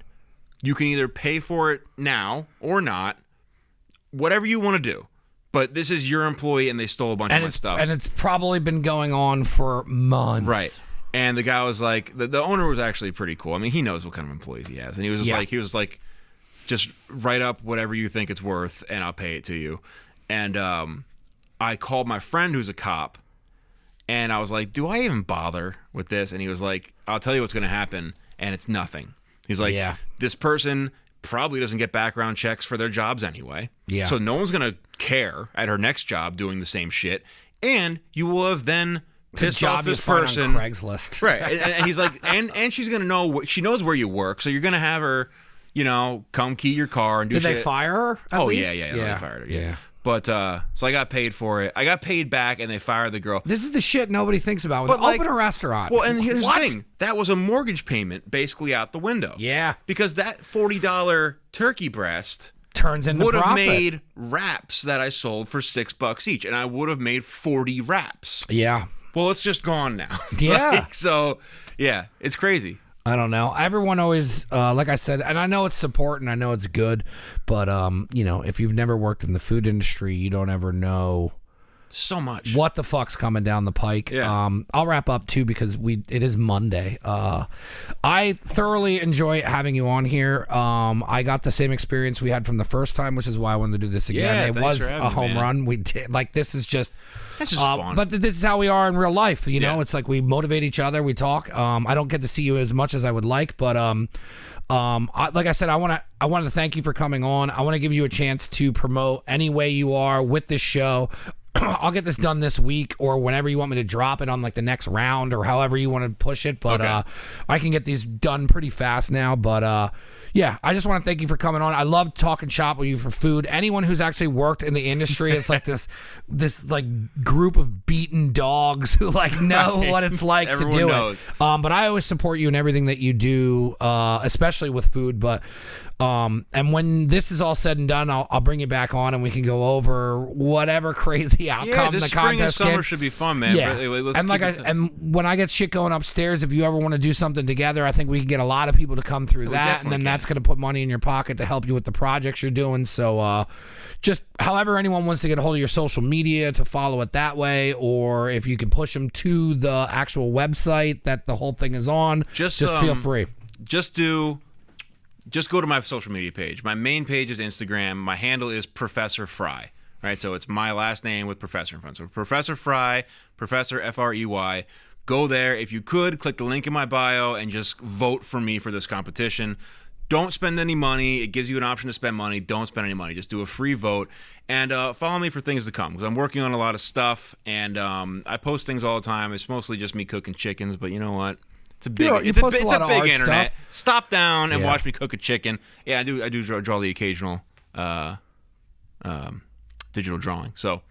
You can either pay for it now or not. Whatever you want to do. But this is your employee, and they stole a bunch of my stuff. And it's probably been going on for months. Right. And the guy was like, the owner was actually pretty cool. I mean, he knows what kind of employees he has. And he was like, just write up whatever you think it's worth, and I'll pay it to you. And I called my friend who's a cop, and I was like, do I even bother with this? And he was like, I'll tell you what's going to happen, and it's nothing. He's like, this person probably doesn't get background checks for their jobs anyway. Yeah. So no one's going to care at her next job doing the same shit. And you will have then pissed off this person. On Craigslist. Right. And he's like, and she's going to know, she knows where you work. So you're going to have her, come key your car and do shit. Did they fire her? At least? Yeah. They fired her. Yeah. But, so I got paid for it. I got paid back, and they fired the girl. This is the shit nobody thinks about when they open a restaurant. Well, and here's the thing. That was a mortgage payment basically out the window. Yeah. Because that $40 turkey breast turns into would profit. have made wraps that I sold for $6 each, and I would have made 40 wraps. Yeah. Well, it's just gone now. Yeah. So, yeah, it's crazy. I don't know. Everyone always, like I said, and I know it's support and I know it's good, but, if you've never worked in the food industry, you don't ever know so much what the fuck's coming down the pike. Yeah. I'll wrap up too because it is Monday. I thoroughly enjoy having you on here. I got the same experience we had from the first time, which is why I wanted to do this again. Yeah, it was a home run. We did this is just that's just fun. But this is how we are in real life. It's like we motivate each other. We talk. I don't get to see you as much as I would like, but like I said, I wanted to thank you for coming on. I want to give you a chance to promote any way you are with this show. I'll get this done this week or whenever you want me to drop it on like the next round or however you want to push it. But I can get these done pretty fast now. But I just want to thank you for coming on. I love talking shop with you for food. Anyone who's actually worked in the industry, it's like this like group of beaten dogs who like know what it's like Everyone to do knows. it. But I always support you in everything that you do, especially with food. But and when this is all said and done, I'll bring you back on and we can go over whatever crazy outcome this the spring and contest summer should be fun, man. Yeah. And when I get shit going upstairs, if you ever want to do something together, I think we can get a lot of people to come through that, and then that's going to put money in your pocket to help you with the projects you're doing. So just however anyone wants to get a hold of your social media to follow it that way, or if you can push them to the actual website that the whole thing is on, just feel free. Just go to my social media page. My main page is Instagram. My handle is Professor Frey. Right, so it's my last name with Professor in front. So Professor Frey, Professor Frey. Go there. If you could, click the link in my bio and just vote for me for this competition. Don't spend any money. It gives you an option to spend money. Don't spend any money. Just do a free vote. And follow me for things to come, because I'm working on a lot of stuff, and I post things all the time. It's mostly just me cooking chickens, but you know what? It's a big, it's a big internet. Stuff. Stop down and watch me cook a chicken. Yeah, I do draw the occasional digital drawing. So,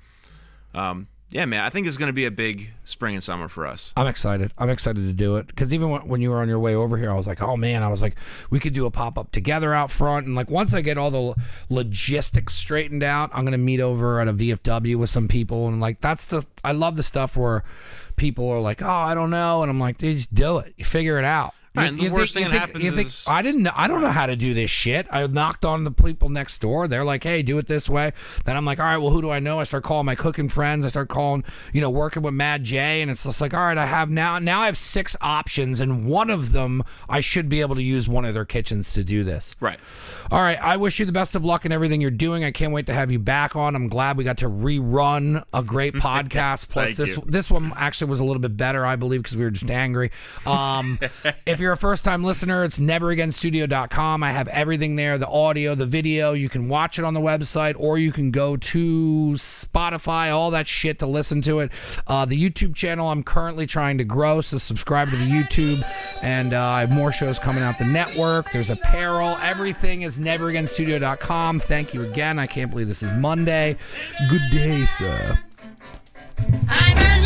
yeah, man, I think it's going to be a big spring and summer for us. I'm excited. I'm excited to do it, because even when you were on your way over here, I was like, oh man, we could do a pop-up together out front. And like once I get all the logistics straightened out, I'm going to meet over at a VFW with some people. And like I love the stuff where people are like, oh, I don't know. And I'm like, dude, just do it. You figure it out. Right, and the worst thing that happens is... I don't know how to do this shit. I knocked on the people next door. They're like, hey, do it this way. Then I'm like, all right, well, who do I know? I start calling my cooking friends. I start calling, working with Mad J. And it's just like, all right, I have now I have 6 options. And one of them, I should be able to use one of their kitchens to do this. Right. All right. I wish you the best of luck in everything you're doing. I can't wait to have you back on. I'm glad we got to rerun a great podcast. Plus, this one actually was a little bit better, I believe, because we were just angry. If you're a first-time listener, it's neveragainstudio.com. I have everything there, the audio, the video. You can watch it on the website, or you can go to Spotify, all that shit to listen to it. The YouTube channel I'm currently trying to grow, so subscribe to the YouTube. And I have more shows coming out the network. There's apparel. Everything is neveragainstudio.com. Thank you again. I can't believe this is Monday. Good day, sir. I'm